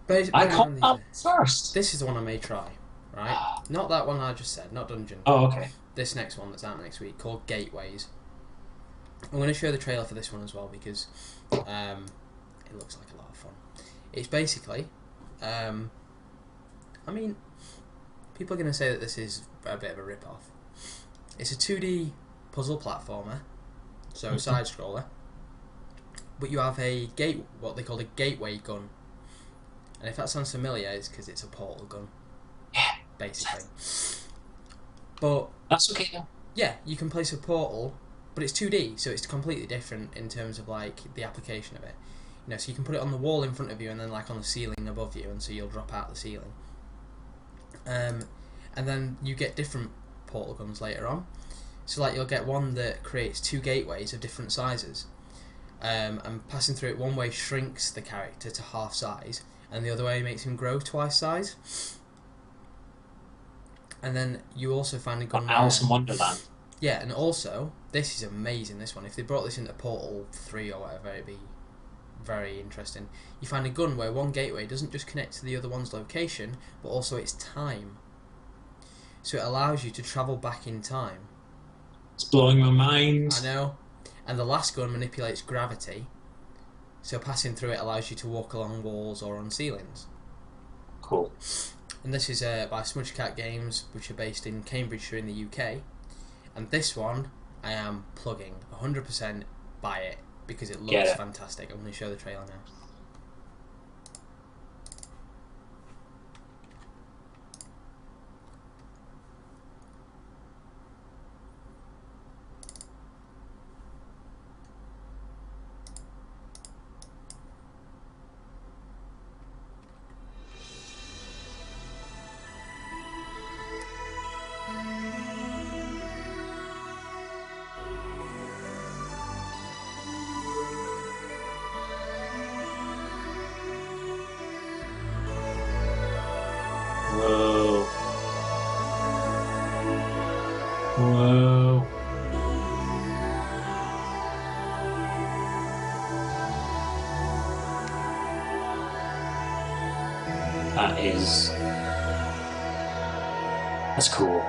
I called up first. This is the one I may try, right? Not that one I just said, not Dungeon. Oh, okay. This next one that's out next week, called Gateways. I'm going to show the trailer for this one as well because it looks like a lot of fun. It's basically, people are going to say that this is a bit of a rip-off. It's a 2D puzzle platformer, so side-scroller, but you have what they call a gateway gun. And if that sounds familiar, it's because it's a portal gun, basically. But that's okay though. Yeah, you can place a portal, but it's 2D, so it's completely different in terms of the application of it. So you can put it on the wall in front of you, and then on the ceiling above you, and so you'll drop out the ceiling. And then you get different portal guns later on. So you'll get one that creates 2 gateways of different sizes, and passing through it one way shrinks the character to half size, and the other way makes him grow twice size. And then you also find a gun. Alice in Wonderland. Yeah, and also this is amazing. This one, if they brought this into Portal 3 or whatever, it'd be very interesting. You find a gun where one gateway doesn't just connect to the other one's location, but also its time. So it allows you to travel back in time. It's blowing my mind. I know. And the last gun manipulates gravity, so passing through it allows you to walk along walls or on ceilings. Cool. And this is by Smudge Cat Games, which are based in Cambridgeshire in the UK. And this one, I am plugging 100% buy it because it looks fantastic. I'm going to show the trailer now. Whoa. Whoa. That's cool.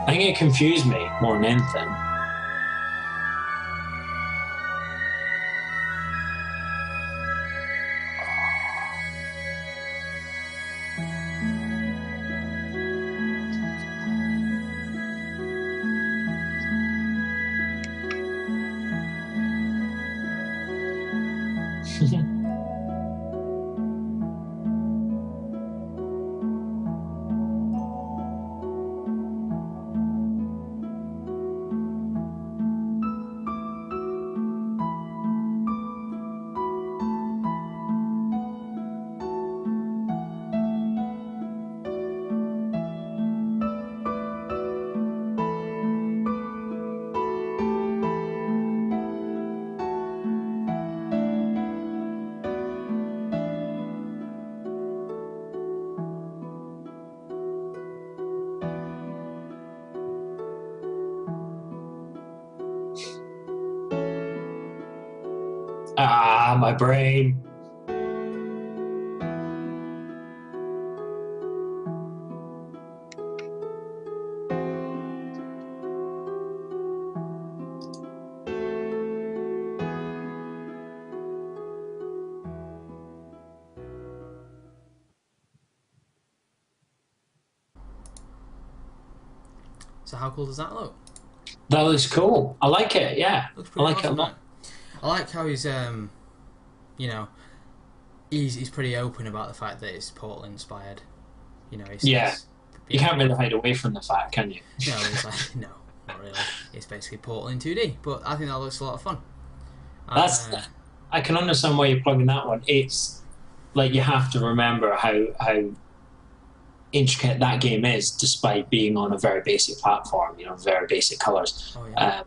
I think it confused me more than anything my brain. So how cool does that look? That looks cool. I like it. Yeah, Looks I pretty like awesome, it a lot. I like how he's you know, he's pretty open about the fact that it's Portal inspired. You know, Yeah. You can't really hide away from the fact, can you? No, it's like no, not really. It's basically Portal in 2D, but I think that looks a lot of fun. I can understand why you're plugging that one. It's like you have to remember how intricate that game is, despite being on a very basic platform. You know, very basic colours. Oh yeah.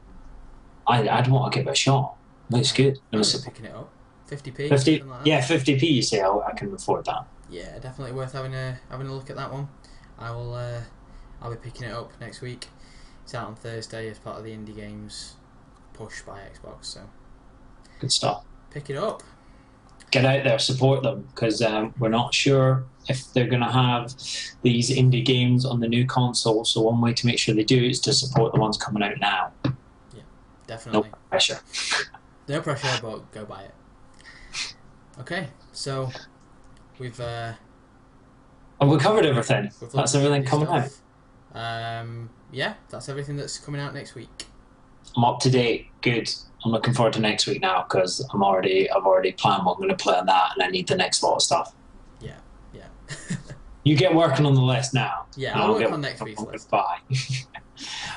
I'd want to give it a shot. It's good. I'm picking it up. 50p. 50. Like that. Yeah, 50p. You say I can afford that. Yeah, definitely worth having a look at that one. I'll be picking it up next week. It's out on Thursday as part of the indie games push by Xbox. So Good stuff. pick it up. Get out there, support them, because we're not sure if they're going to have these indie games on the new console. So one way to make sure they do is to support the ones coming out now. Yeah, definitely. No pressure. No pressure, but go buy it. Okay, so we've And we covered everything. That's everything coming out. Yeah, that's everything that's coming out next week. I'm up to date. Good. I'm looking forward to next week now because I've already planned what I'm going to play on that, and I need the next lot of stuff. Yeah. You get working on the list now. Yeah, I'll work on next week's list. Bye.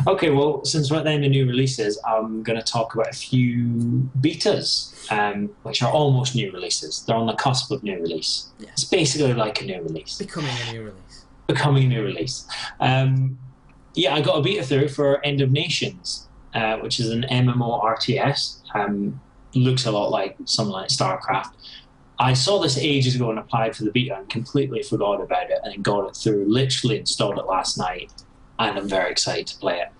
Okay, well, since we're at the end of new releases, I'm going to talk about a few betas, which are almost new releases. They're on the cusp of new release. Yeah. It's basically like a new release. Becoming a new release. Becoming a new release. Yeah, I got a beta through for End of Nations, which is an MMO RTS. Looks a lot like something like StarCraft. I saw this ages ago and applied for the beta and completely forgot about it and then got it through. Literally installed it last night, and I'm very excited to play it.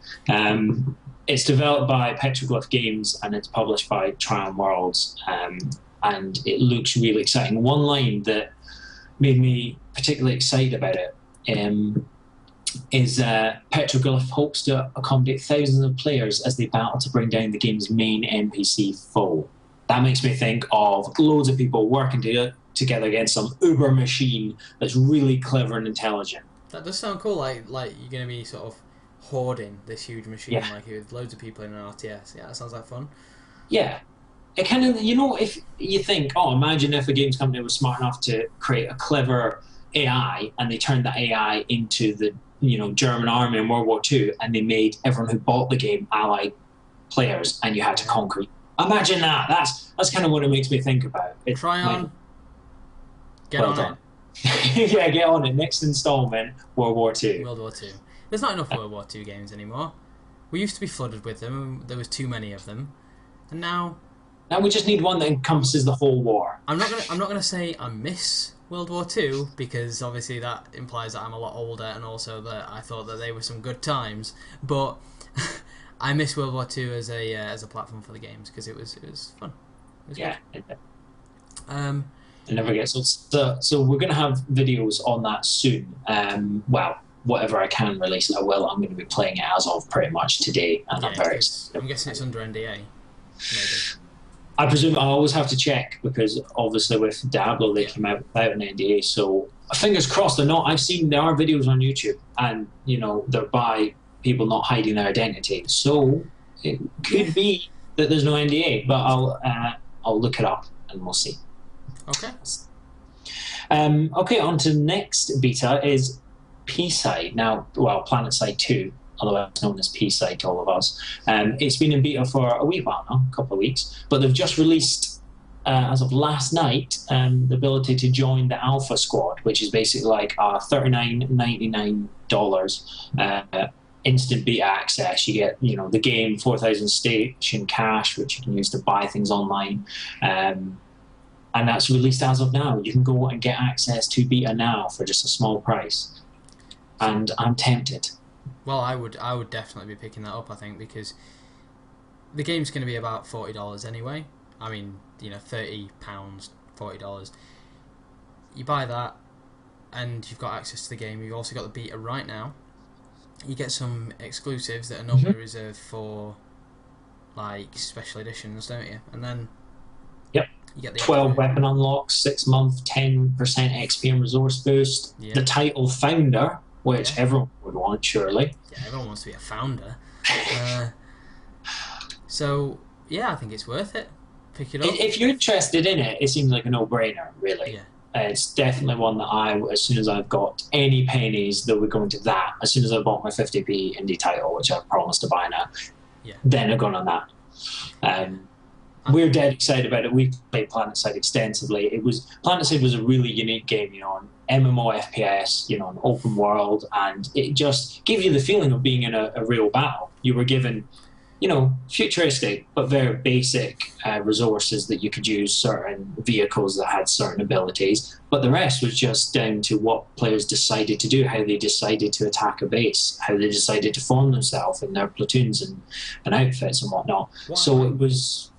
It's developed by Petroglyph Games and it's published by Triumph Worlds, and it looks really exciting. One line that made me particularly excited about it is Petroglyph hopes to accommodate thousands of players as they battle to bring down the game's main NPC foe. That makes me think of loads of people working together against some uber machine that's really clever and intelligent. That does sound cool. Like you're going to be sort of hoarding this huge machine, Yeah. like with loads of people in an RTS. Yeah, that sounds like fun. Yeah. It kind of, you know, if you think, oh, imagine if a games company was smart enough to create a clever AI and they turned that AI into the, German army in World War II and they made everyone who bought the game allied players and you had to conquer. Imagine that. That's kind of what it makes me think about. Try on. Get well on done. Yeah, get on it. Next installment, World War II. World War II. There's not enough World War II games anymore. We used to be flooded with them. There was too many of them, and now we just need one that encompasses the whole war. I'm not gonna say I miss World War II because obviously that implies that I'm a lot older and also that I thought that they were some good times. But I miss World War II as a platform for the games because it was fun. It was Yeah. good. It never gets old. So we're going to have videos on that soon. Well, whatever I can release, I will. I'm going to be playing it as of pretty much today, and I'm very excited. I'm guessing it's under NDA. Maybe. I presume I always have to check because obviously with Diablo they came out without an NDA. So fingers crossed. There are videos on YouTube, and they're by people not hiding their identity. So it could be that there's no NDA, but I'll look it up and we'll see. Okay. Okay, on to the next beta is P-Side. Now, PlanetSide 2, otherwise known as P-Side to all of us. It's been in beta for a wee while now, a couple of weeks, but they've just released, as of last night, the ability to join the Alpha Squad, which is basically like $39.99 instant beta access. You get, the game, 4,000 station cash, which you can use to buy things online. And that's released as of now. You can go and get access to beta now for just a small price. And I'm tempted. Well, I would definitely be picking that up, I think, because the game's going to be about $40 anyway. I mean, £30, $40. You buy that, and you've got access to the game. You've also got the beta right now. You get some exclusives that are normally reserved for like special editions, don't you? And then you get the 12 weapon unlocks, 6 month, 10% XP and resource boost. Yeah. The title founder, which everyone would want, surely. Yeah, everyone wants to be a founder. So yeah, I think it's worth it. Pick it up. If you're interested in it, it seems like a no-brainer, really. Yeah. It's definitely one that as soon as I've got any pennies that would go into that, as soon as I bought my 50p indie title, which I've promised to buy now, then I've gone on that. We're dead excited about it. We've played PlanetSide extensively. PlanetSide was a really unique game, an MMO FPS, an open world, and it just gave you the feeling of being in a real battle. You were given futuristic but very basic resources that you could use, certain vehicles that had certain abilities, but the rest was just down to what players decided to do, how they decided to attack a base, how they decided to form themselves in their platoons and outfits and whatnot. It was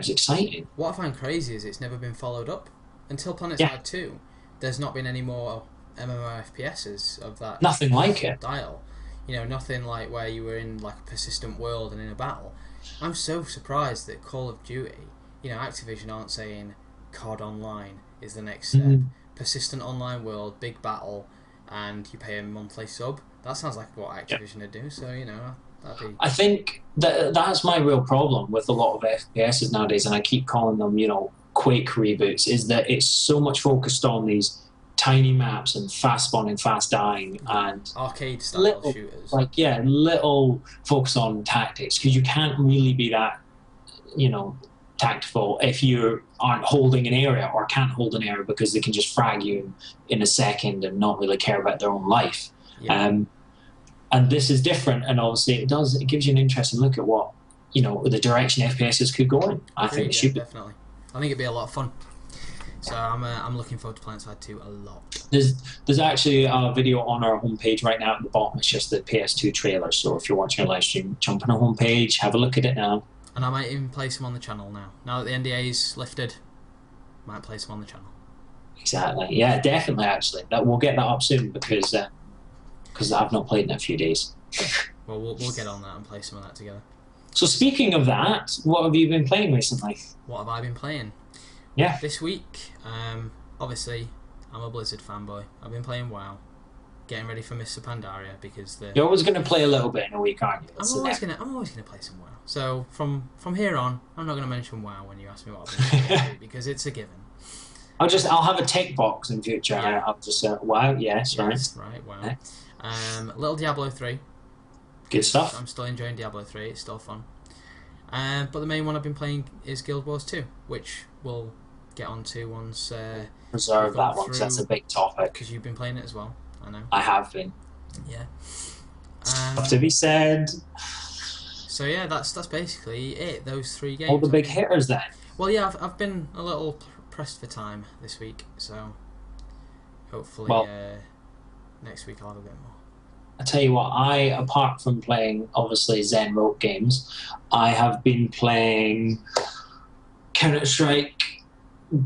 exciting. What I find crazy is it's never been followed up. Until PlanetSide 2, there's not been any more MMO FPSs of that nothing like it style. Nothing like where you were in like a persistent world and in a battle. I'm so surprised that Call of Duty, Activision aren't saying COD Online is the next step. Persistent online world, big battle, and you pay a monthly sub. That sounds like what Activision would do. So that'd be. I think that's my real problem with a lot of FPSs nowadays, and I keep calling them, Quake reboots, is that it's so much focused on these tiny maps and fast spawning, fast dying, and arcade style shooters. Little focus on tactics, because you can't really be that, tactful if you aren't holding an area or can't hold an area, because they can just frag you in a second and not really care about their own life. And this is different, and obviously it gives you an interesting look at what the direction FPSs could go in. I think it should be. Definitely. I think it'd be a lot of fun. So I'm looking forward to PlanetSide 2 a lot. There's actually a video on our homepage right now at the bottom. It's just the PS2 trailer. So if you're watching a live stream, jump on our homepage, have a look at it now. And I might even play some on the channel now. Now that the NDA's lifted, might play some on the channel. Exactly. Yeah, definitely. Actually, we'll get that up soon because I've not played in a few days. Well, we'll get on that and play some of that together. So speaking of that, what have you been playing recently? What have I been playing? Yeah. This week, obviously, I'm a Blizzard fanboy. I've been playing WoW, getting ready for Mr. Pandaria because you're always going to play a little bit in a week, aren't you? I'm always gonna play some WoW. So from here on, I'm not going to mention WoW when you ask me what I've been playing because it's a given. I'll have a tick box in future. Yeah. I'll just WoW. Yes, right. Right. WoW. Yeah. Little Diablo 3. Good stuff. I'm still enjoying Diablo 3. It's still fun. But the main one I've been playing is Guild Wars 2, which we'll get onto once. Reserve that one because that's a big topic. Because you've been playing it as well, I know. I have been. Yeah. Stuff to be said. So yeah, that's basically it. Those 3 games. All the big hitters then. Well, yeah, I've been a little pressed for time this week, so hopefully next week I'll have a bit more. I tell you what, apart from playing obviously Zen Rope games, I have been playing Counter-Strike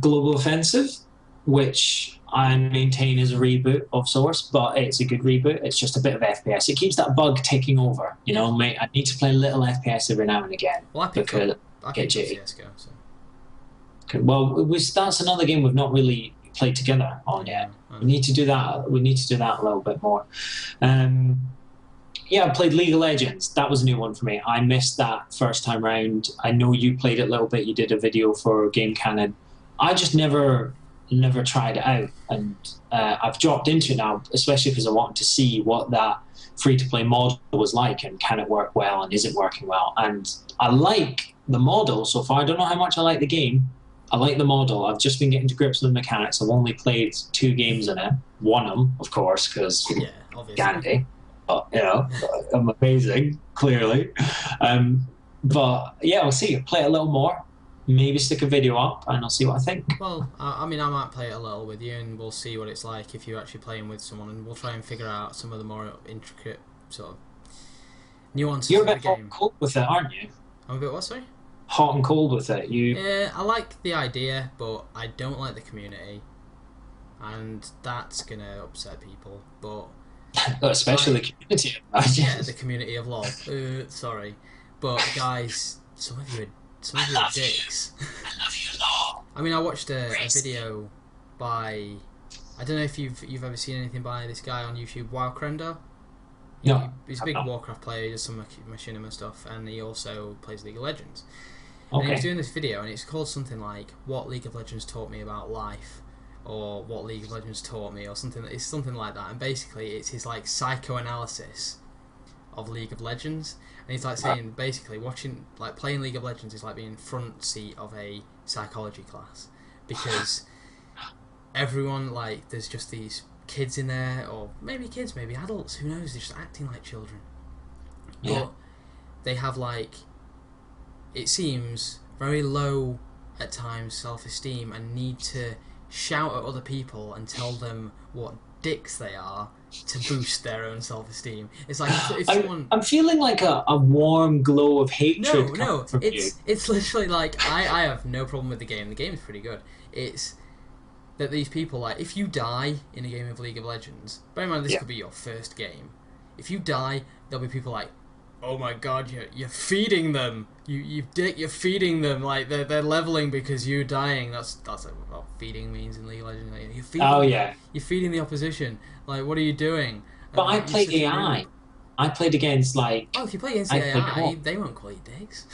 Global Offensive, which I maintain is a reboot of sorts, but it's a good reboot. It's just a bit of FPS. It keeps that bug ticking over. Mate, I need to play a little FPS every now and again. Well, I picked up CSGO. So. Okay, well, that's another game we've not really played together on yet. We need to do that. We need to do that a little bit more. I played League of Legends. That was a new one for me. I missed that first time round. I know you played it a little bit. You did a video for Game Canon. I just never tried it out, and I've dropped into it now, especially because I wanted to see what that free-to-play model was like, and can it work well, and is it working well? And I like the model so far. I don't know how much I like the game. I like the model. I've just been getting to grips with the mechanics. I've only played 2 games in it. Won them, of course, because Gandhi. But, I'm amazing, clearly. But, yeah, we'll see. Play it a little more. Maybe stick a video up, and I'll see what I think. Well, I might play it a little with you, and we'll see what it's like if you're actually playing with someone, and we'll try and figure out some of the more intricate sort of nuances You're of a bit the game. cool with it, aren't you? I'm a bit what, sorry? hot and cold with it. Yeah, I like the idea, but I don't like the community, and that's gonna upset people. But especially the community. yeah, the community of LOL. Sorry, but guys, some of you are dicks. I love you, LOL. I mean, I watched a video by, I don't know if you've ever seen anything by this guy on YouTube, WoWcrender. No, He's a big Warcraft player. He does some machinima stuff, and he also plays League of Legends. And he Okay. was doing this video, and it's called something like "What League of Legends Taught Me About Life," or "What League of Legends Taught Me," or something. It's something like that. And basically, it's his like psychoanalysis of League of Legends. And he's like saying, basically, playing League of Legends is like being front seat of a psychology class, because everyone, like, there's just these kids in there, or maybe kids, maybe adults, who knows, they're just acting like children. Yeah. But they have, like, it seems, very low at times self-esteem, and need to shout at other people and tell them what dicks they are to boost their own self-esteem. It's like if someone... I'm feeling like a warm glow of hatred. No, from you. it's literally like, I have no problem with the game. The game is pretty good. It's that these people, like, if you die in a game of League of Legends, bear in mind this could be your first game. If you die, there'll be people like, oh my god, you're feeding them. You dick, you're feeding them. Like, they're leveling because you're dying. That's what feeding means in League of Legends. Like, you're feeding you're feeding the opposition. Like, what are you doing? But I played AI. I played against, like... Oh, if you play against the AI, they won't call you dicks.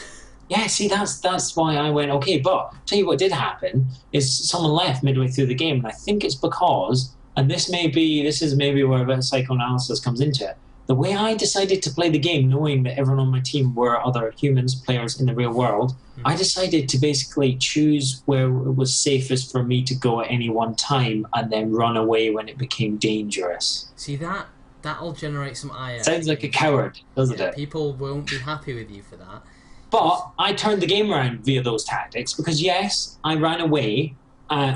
Yeah, see, that's why I went, okay, but tell you what did happen is someone left midway through the game, and I think it's because, and this is maybe where a bit of psychoanalysis comes into it, the way I decided to play the game, knowing that everyone on my team were other humans, players in the real world, I decided to basically choose where it was safest for me to go at any one time, and then run away when it became dangerous. See, that'll generate some ire. Sounds like a coward, doesn't it? People won't be happy with you for that. But I turned the game around via those tactics, because yes, I ran away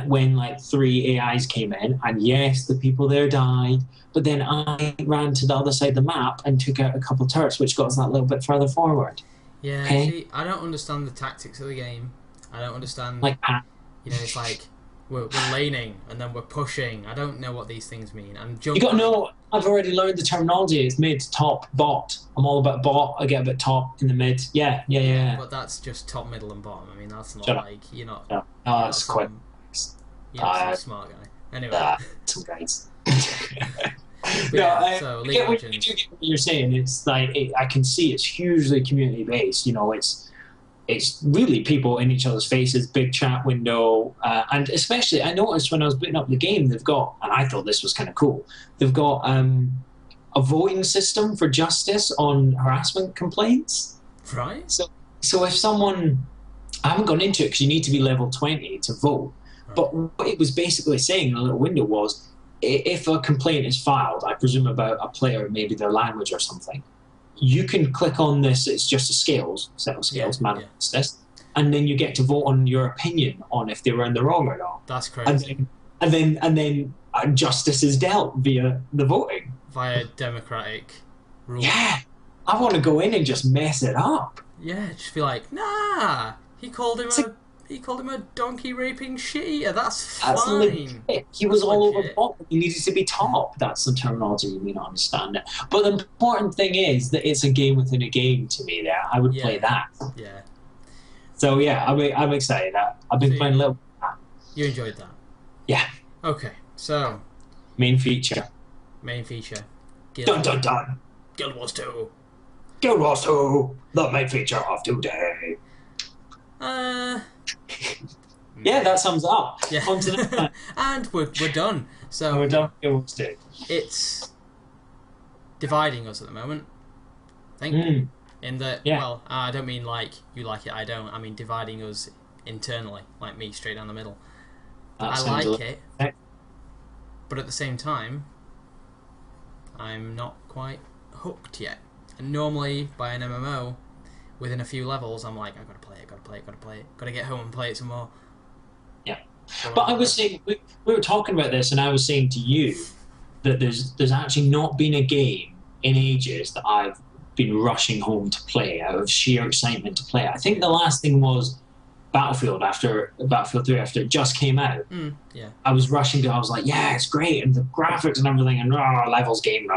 when like 3 AIs came in, and yes, the people there died, but then I ran to the other side of the map and took out a couple turrets, which got us that little bit further forward. Yeah, okay? See, I don't understand the tactics of the game. I don't understand, like, it's like, we're laning, and then we're pushing. I don't know what these things mean. And you got to know, I've already learned the terminology. It's mid, top, bot. I'm all about bot. I get a bit top in the mid. Yeah. But that's just top, middle, and bottom. I mean, that's not Shut like, you're not... No, that's quite... You're not some smart guy. Anyway. Some guys. So, League of Legends... What you're saying, it's like, I can see it's hugely community-based. You know, it's really people in each other's faces, big chat window, and especially I noticed when I was booting up the game, they've got, and I thought this was kind of cool, they've got a voting system for justice on harassment complaints. Right. So if someone, I haven't gone into it because you need to be level 20 to vote, but what it was basically saying in a little window was, if a complaint is filed, I presume about a player, maybe their language or something, you can click on this, it's just a set of scales, manifest this, and then you get to vote on your opinion on if they were in the wrong or not. That's crazy. And then justice is dealt via the voting. Via democratic rules. Yeah. I want to go in and just mess it up. Yeah, just be like, nah, he called him a donkey raping shit eater. That's fine. Legit. He was all over bot. He needed to be top. That's the terminology. You may not understand it. But the important thing is that it's a game within a game to me there. I would play that. Yeah. So yeah, I'm excited. I've been playing a little bit of that. You enjoyed that? Yeah. Okay, so. Main feature. Dun dun dun. Guild Wars 2. Guild Wars 2. The main feature of today. Yeah, that sums it up. Yeah. On to the and we're done. So we're done. Guild Wars 2. It's dividing us at the moment. I think. In that, well, I don't mean like you like it, I don't. I mean dividing us internally, like me, straight down the middle. I like it, but at the same time, I'm not quite hooked yet. And normally, by an MMO, within a few levels, I'm like, I've got to play it, got to get home and play it some more. Yeah. But I was saying, we were talking about this, and I was saying to you that there's actually not been a game in ages that I've been rushing home to play out of sheer excitement to play. I think the last thing was Battlefield 3 after it just came out. Yeah. I was rushing to. I was like, yeah, it's great, and the graphics and everything, and levels game.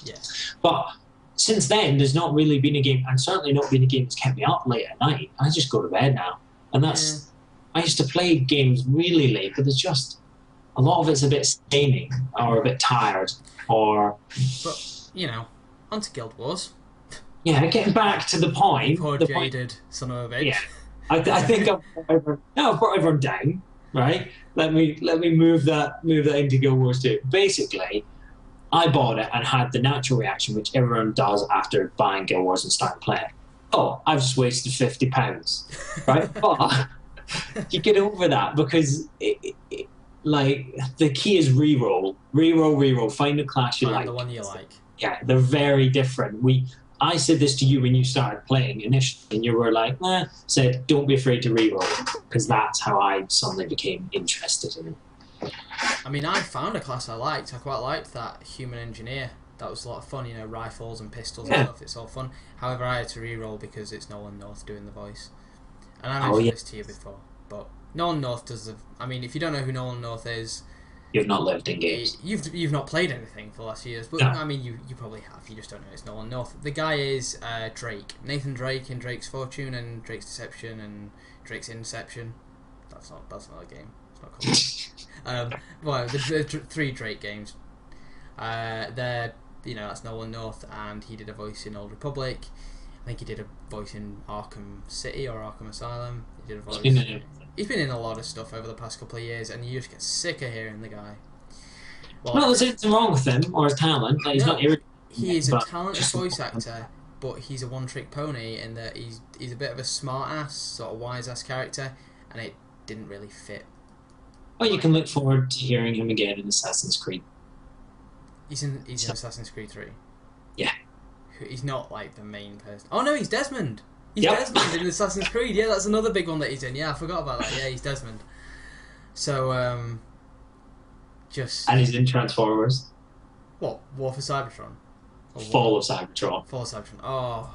Yeah. But since then, there's not really been a game, and certainly not been a game that's kept me up late at night. I just go to bed now, and that's. I used to play games really late, but there's just a lot of it's a bit samey or a bit tired, or. But onto Guild Wars. Yeah, getting back to the point. Poor jaded son of a bitch. Yeah, I think I've brought everyone down. Right, let me move that into Guild Wars 2. Basically, I bought it and had the natural reaction which everyone does after buying Guild Wars and starting playing. Oh, I've just wasted £50, right? But you get over that because like the key is reroll, find a class you like. The one you like. Yeah, they're very different. I said this to you when you started playing initially, and you were like, said, don't be afraid to reroll, because that's how I suddenly became interested in it. I mean, I found a class I liked. I quite liked that human engineer. That was a lot of fun, rifles and pistols and stuff. It's all fun. However, I had to reroll because it's Nolan North doing the voice. And I mentioned this to you before, but Nolan North does the... I mean, if you don't know who Nolan North is... You've not lived in games. You've not played anything for the last few years, but no. I mean, you probably have. You just don't know it's Nolan North. The guy is Drake, Nathan Drake in Drake's Fortune and Drake's Deception and Drake's Inception. That's not a game. It's not called. Well, the 3 Drake games. They're that's Nolan North, and he did a voice in Old Republic. I think he did a voice in Arkham City or Arkham Asylum. He did a voice. He's been in a lot of stuff over the past couple of years, and you just get sick of hearing the guy. Well, there's anything wrong with him or his talent. He's not irritating. He is a talented voice actor, but he's a one-trick pony in that he's a bit of a smart-ass, sort of wise-ass character, and it didn't really fit. Well, you can look forward to hearing him again in Assassin's Creed. He's in Assassin's Creed 3. Yeah. He's not like the main person. Oh no, he's Desmond. He's Desmond in Assassin's Creed. Yeah, that's another big one that he's in. Yeah, I forgot about that. Yeah, he's Desmond. So, And he's in Transformers. What? War for Cybertron? Fall of Cybertron. Fall of Cybertron. Oh,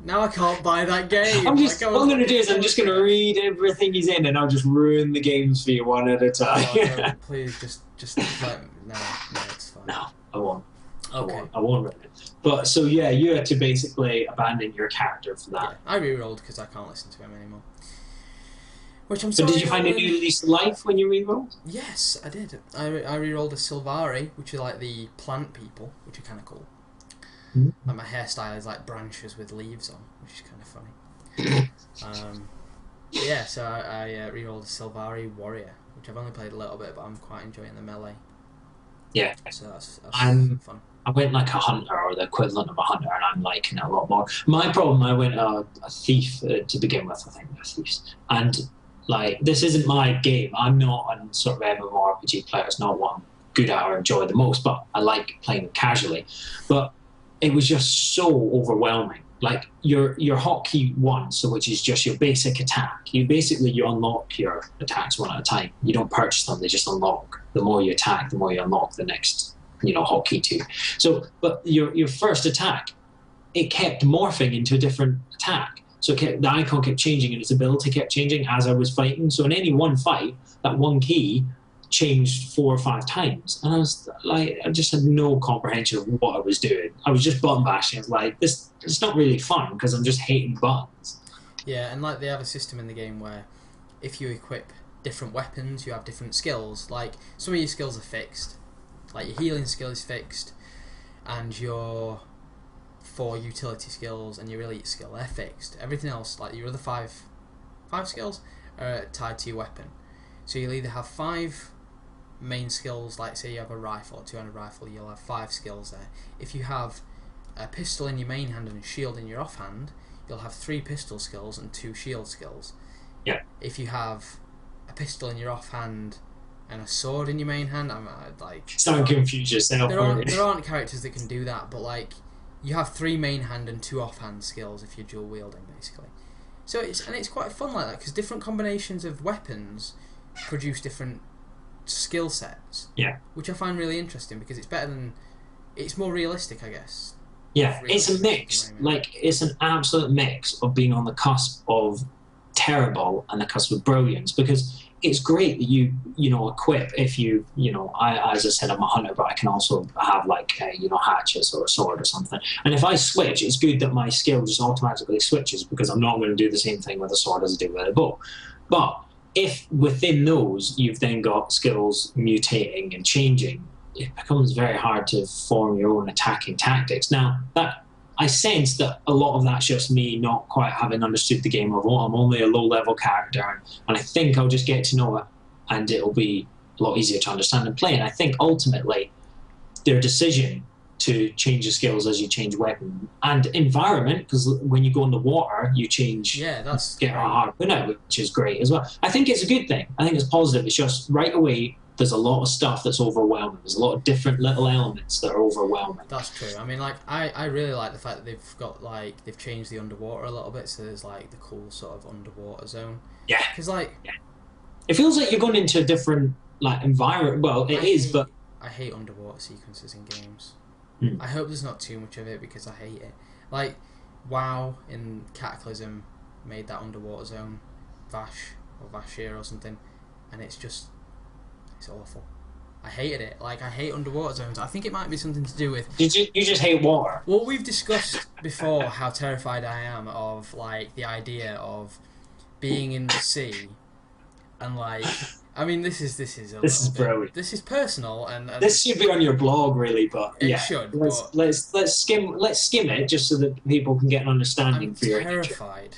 now I can't buy that game. What I'm going to do is I'm just going to read everything he's in, and I'll just ruin the games for you one at a time. Oh, no, please, just like no, it's fine. No, I won't. Okay. I won't ruin it. But so yeah, you had to basically abandon your character for that. Yeah, I re-rolled because I can't listen to him anymore. Which I'm sorry. So did you find a new lease of life when you re-rolled? Yes, I did. I re-rolled a Silvari, which are like the plant people, which are kind of cool. Mm-hmm. And my hairstyle is like branches with leaves on, which is kind of funny. Yeah, so I re-rolled a Silvari Warrior, which I've only played a little bit, but I'm quite enjoying the melee. Yeah. So that's fun. I went like a hunter or the equivalent of a hunter, and I'm liking it a lot more. My problem, I went a thief to begin with. I think they're thieves, and like this isn't my game. I'm not a sort of MMORPG player. It's not what I'm good at or enjoy the most, but I like playing casually. But it was just so overwhelming. Like your hotkey 1, so which is just your basic attack. You unlock your attacks one at a time. You don't purchase them; they just unlock. The more you attack, the more you unlock the next, hotkey 2. So, but your first attack, it kept morphing into a different attack. So the icon kept changing and its ability kept changing as I was fighting. So in any one fight, that one key changed 4 or 5 times, and I was like, I just had no comprehension of what I was doing. I was just button bashing. I was like, it's not really fun because I'm just hating buttons. Yeah, and like they have a system in the game where if you equip different weapons, you have different skills. Like some of your skills are fixed, like your healing skill is fixed, and your 4 utility skills and your elite skill, they're fixed. Everything else, like your other 5 skills, are tied to your weapon. So you'll either have 5 main skills, like say you have a rifle, a 2-handed rifle, you'll have 5 skills there. If you have a pistol in your main hand and a shield in your offhand, you'll have 3 pistol skills and 2 shield skills. Yeah. If you have a pistol in your offhand and a sword in your main hand, I'm like... Don't confuse yourself. There aren't characters that can do that, but like you have 3 main hand and 2 offhand skills if you're dual wielding, basically. So it's quite fun like that because different combinations of weapons produce different skill sets. Yeah. Which I find really interesting because it's more realistic, I guess. Yeah, it's a mix. Like, it's an absolute mix of being on the cusp of terrible and the cusp of brilliance, because it's great that you know, equip if as I said, I'm a hunter, but I can also have like hatchets or a sword or something. And if I switch, it's good that my skill just automatically switches, because I'm not going to do the same thing with a sword as I do with a bow. But if within those you've then got skills mutating and changing, it becomes very hard to form your own attacking tactics. Now, that I sense that a lot of that's just me not quite having understood the game of, I'm only a low-level character, and I think I'll just get to know it, and it'll be a lot easier to understand and play. And I think ultimately their decision to change the skills as you change weapon and environment, because when you go in the water, you change, get a harpoon out, which is great as well. I think it's a good thing. I think it's positive. It's just right away, there's a lot of stuff that's overwhelming. There's a lot of different little elements that are overwhelming. That's true. I mean, like, I really like the fact that they've got, like, they've changed the underwater a little bit, so there's, like, the cool sort of underwater zone. Yeah. Because, like... Yeah. It feels like you're going into a different, like, environment. Well, but... I hate underwater sequences in games. Mm. I hope there's not too much of it, because I hate it. Like, WoW in Cataclysm made that underwater zone, Vash, or Vashir or something, and it's just... It's awful. I hated it. Like, I hate underwater zones. I think it might be something to do with... You just hate water? Well, we've discussed before how terrified I am of, like, the idea of being in the sea and, like... I mean, this is brilliant. This is personal, and this should be on your blog, really. But it yeah, should. Let's skim it just so that people can get an understanding. I'm terrified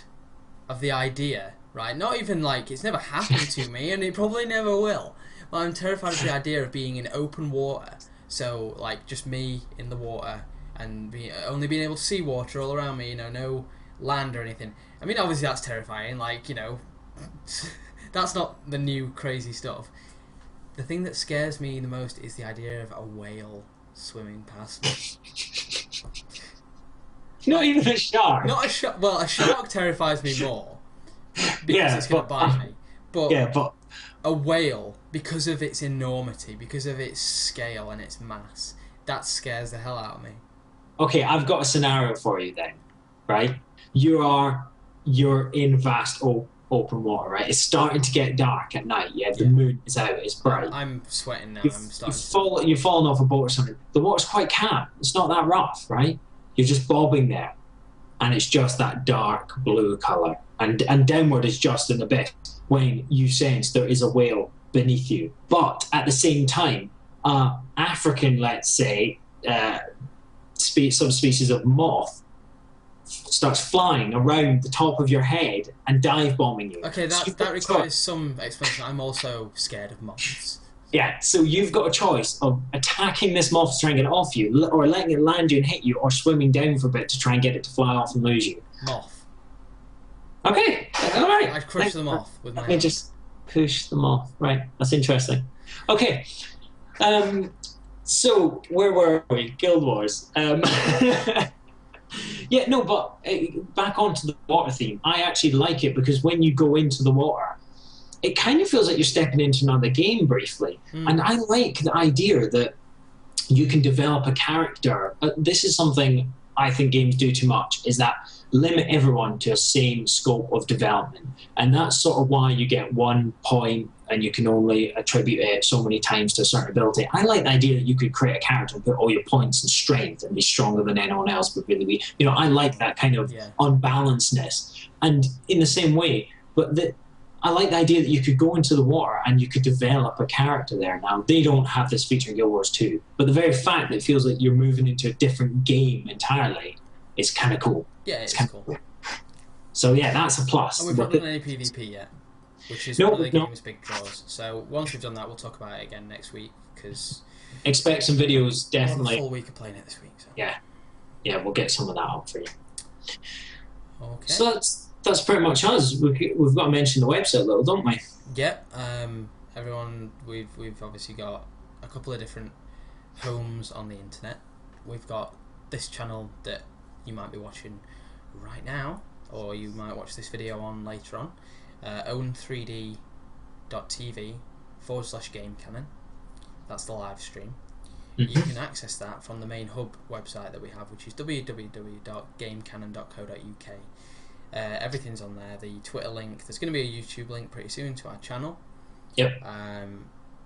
of the idea, right? Not even like it's never happened to me, and it probably never will. But I'm terrified of the idea of being in open water. So, like, just me in the water and only being able to see water all around me. No land or anything. I mean, obviously that's terrifying. Like, that's not the new crazy stuff. The thing that scares me the most is the idea of a whale swimming past me. Not even a shark. Not a shark. Well, a shark terrifies me more because it's going to bite me. But a whale, because of its enormity, because of its scale and its mass, that scares the hell out of me. Okay, I've got a scenario for you then, right? You're in vast open water, right? It's starting to get dark at night. Yeah, the moon is out. It's bright. I'm sweating now. You've fallen off a boat or something. The water's quite calm. It's not that rough, right? You're just bobbing there, and it's just that dark blue color, and downward is just an abyss. When you sense there is a whale beneath you, but at the same time, African, let's say, subspecies of moth starts flying around the top of your head and dive bombing you. Okay, that requires some explanation. I'm also scared of moths. Yeah, so you've got a choice of attacking this moth to try and get it off you, or letting it land you and hit you, or swimming down for a bit to try and get it to fly off and lose you. Moth. Okay, all right. I'd crush them off with my hand. Just push them off. Right, that's interesting. Okay, so where were we? Guild Wars. Yeah, no, but back onto the water theme. I actually like it because when you go into the water, it kind of feels like you're stepping into another game briefly. And I like the idea that you can develop a character. This is something I think games do too much, is that limit everyone to a same scope of development. And that's sort of why you get 1 point and you can only attribute it so many times to a certain ability. I like the idea that you could create a character and put all your points in strength and be stronger than anyone else, but really be, I like that kind of unbalancedness. And in the same way, I like the idea that you could go into the water and you could develop a character there. Now, they don't have this feature in Guild Wars 2, but the very fact that it feels like you're moving into a different game entirely is kind of cool. Yeah, it's cool. So yeah, that's a plus. And we've not done any PvP yet, which is one of the game's big draws. So once we've done that, we'll talk about it again next week, because... Expect some videos, definitely. We'll have a full week of playing it this week. So. Yeah, we'll get some of that up for you. Okay. So that's pretty much us. We've got to mention the website a little, don't we? Yeah. Everyone, we've obviously got a couple of different homes on the internet. We've got this channel that you might be watching right now, or you might watch this video on later on. Own3d.tv/Game Canon. That's the live stream. you can access that from the main hub website that we have, which is www.gamecanon.co.uk. Everything's on there. The Twitter link. There's going to be a YouTube link pretty soon to our channel. Yep.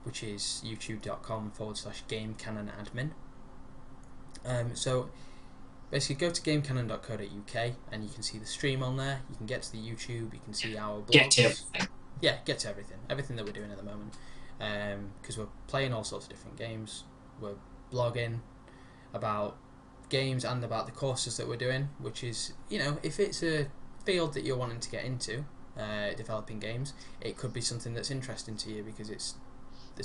Which is youtube.com/GameCanonAdmin. So basically go to gamecanon.co.uk and you can see the stream on there. You can get to the YouTube. You can see our blogs. Get to everything. Yeah, get to everything that we're doing at the moment. Because we're playing all sorts of different games. We're blogging about games and about the courses that we're doing, which is, if it's a field that you're wanting to get into, developing games, it could be something that's interesting to you because it's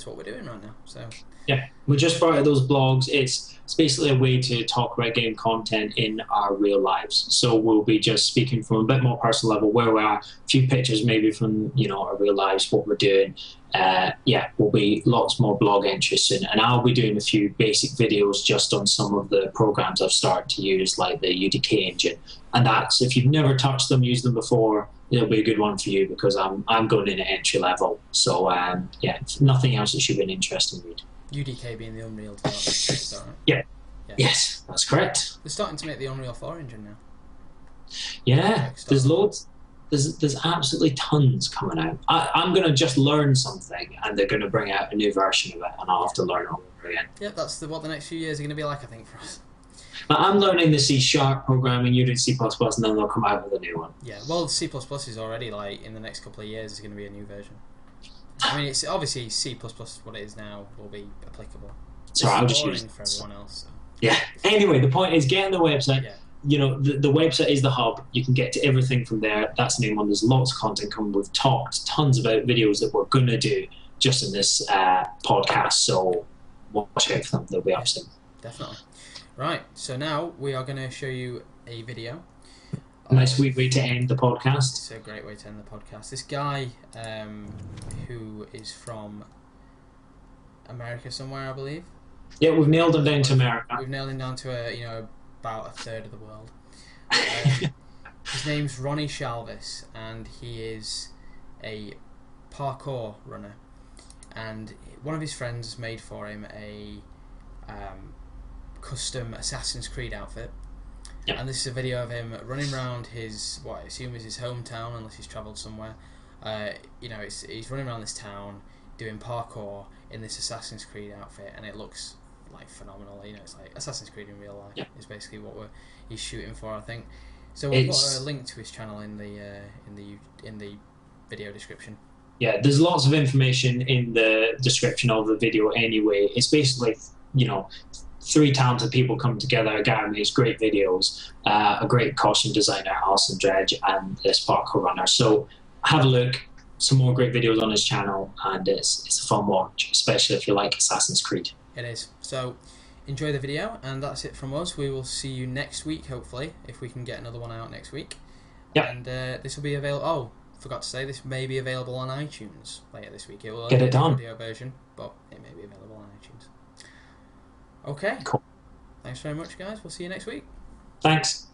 what we're doing right now. So yeah, we just brought out those blogs. It's basically a way to talk about game content in our real lives. So we'll be just speaking from a bit more personal level, where we are, a few pictures maybe from our real lives, what we're doing. Will be lots more blog entries soon, and I'll be doing a few basic videos just on some of the programs I've started to use, like the UDK engine. And that's, if you've never touched them, used them before, it'll be a good one for you, because I'm going in at entry level. So if nothing else, it should be an interesting read. UDK being the Unreal development, is that right? Yeah. Yes, that's correct. They're starting to make the Unreal 4 engine now. Yeah, there's loads. There's absolutely tons coming out. I'm going to just learn something, and they're going to bring out a new version of it, and I'll have to learn it all over again. Yeah, that's what the next few years are going to be like, I think, for us. But I'm learning the C# programming, you're doing C++, and then they'll come out with a new one. Yeah, well, C++ is already, in the next couple of years, is going to be a new version. I mean, it's obviously C++, what it is now, will be applicable. So I'll just use for everyone else. So. Yeah. Anyway, the point is, get on the website. Yeah. The website is the hub. You can get to everything from there. That's the main one. There's lots of content coming. We've talked tons about videos that we're going to do just in this podcast. So watch out for them. They'll be up soon. Definitely. Right. So now we are going to show you a video. Nice way to end the podcast. It's a great way to end the podcast. This guy who is from America somewhere, I believe. Yeah, we've nailed him down to America. We've nailed him down to about a third of the world. His name's Ronnie Shalvis, and he is a parkour runner. And one of his friends made for him a custom Assassin's Creed outfit. Yep. And this is a video of him running around his, what I assume is his hometown, unless he's travelled somewhere. He's running around this town doing parkour in this Assassin's Creed outfit, and it looks phenomenal. It's like Assassin's Creed in real life. Yep. Is basically what he's shooting for, I think. So we'll put a link to his channel in the video description. Yeah, there's lots of information in the description of the video anyway. It's basically, three talented people come together, a guy who makes great videos, a great costume designer, Alison Dredge, and this parkour runner. So have a look. Some more great videos on his channel, and it's a fun watch, especially if you like Assassin's Creed. It is. So enjoy the video, and that's it from us. We will see you next week, hopefully, if we can get another one out next week. Yeah. And this will be available. Oh, forgot to say, this may be available on iTunes later this week. It will get it done. A video version, but it may be available on iTunes. Okay. Cool. Thanks very much, guys. We'll see you next week. Thanks.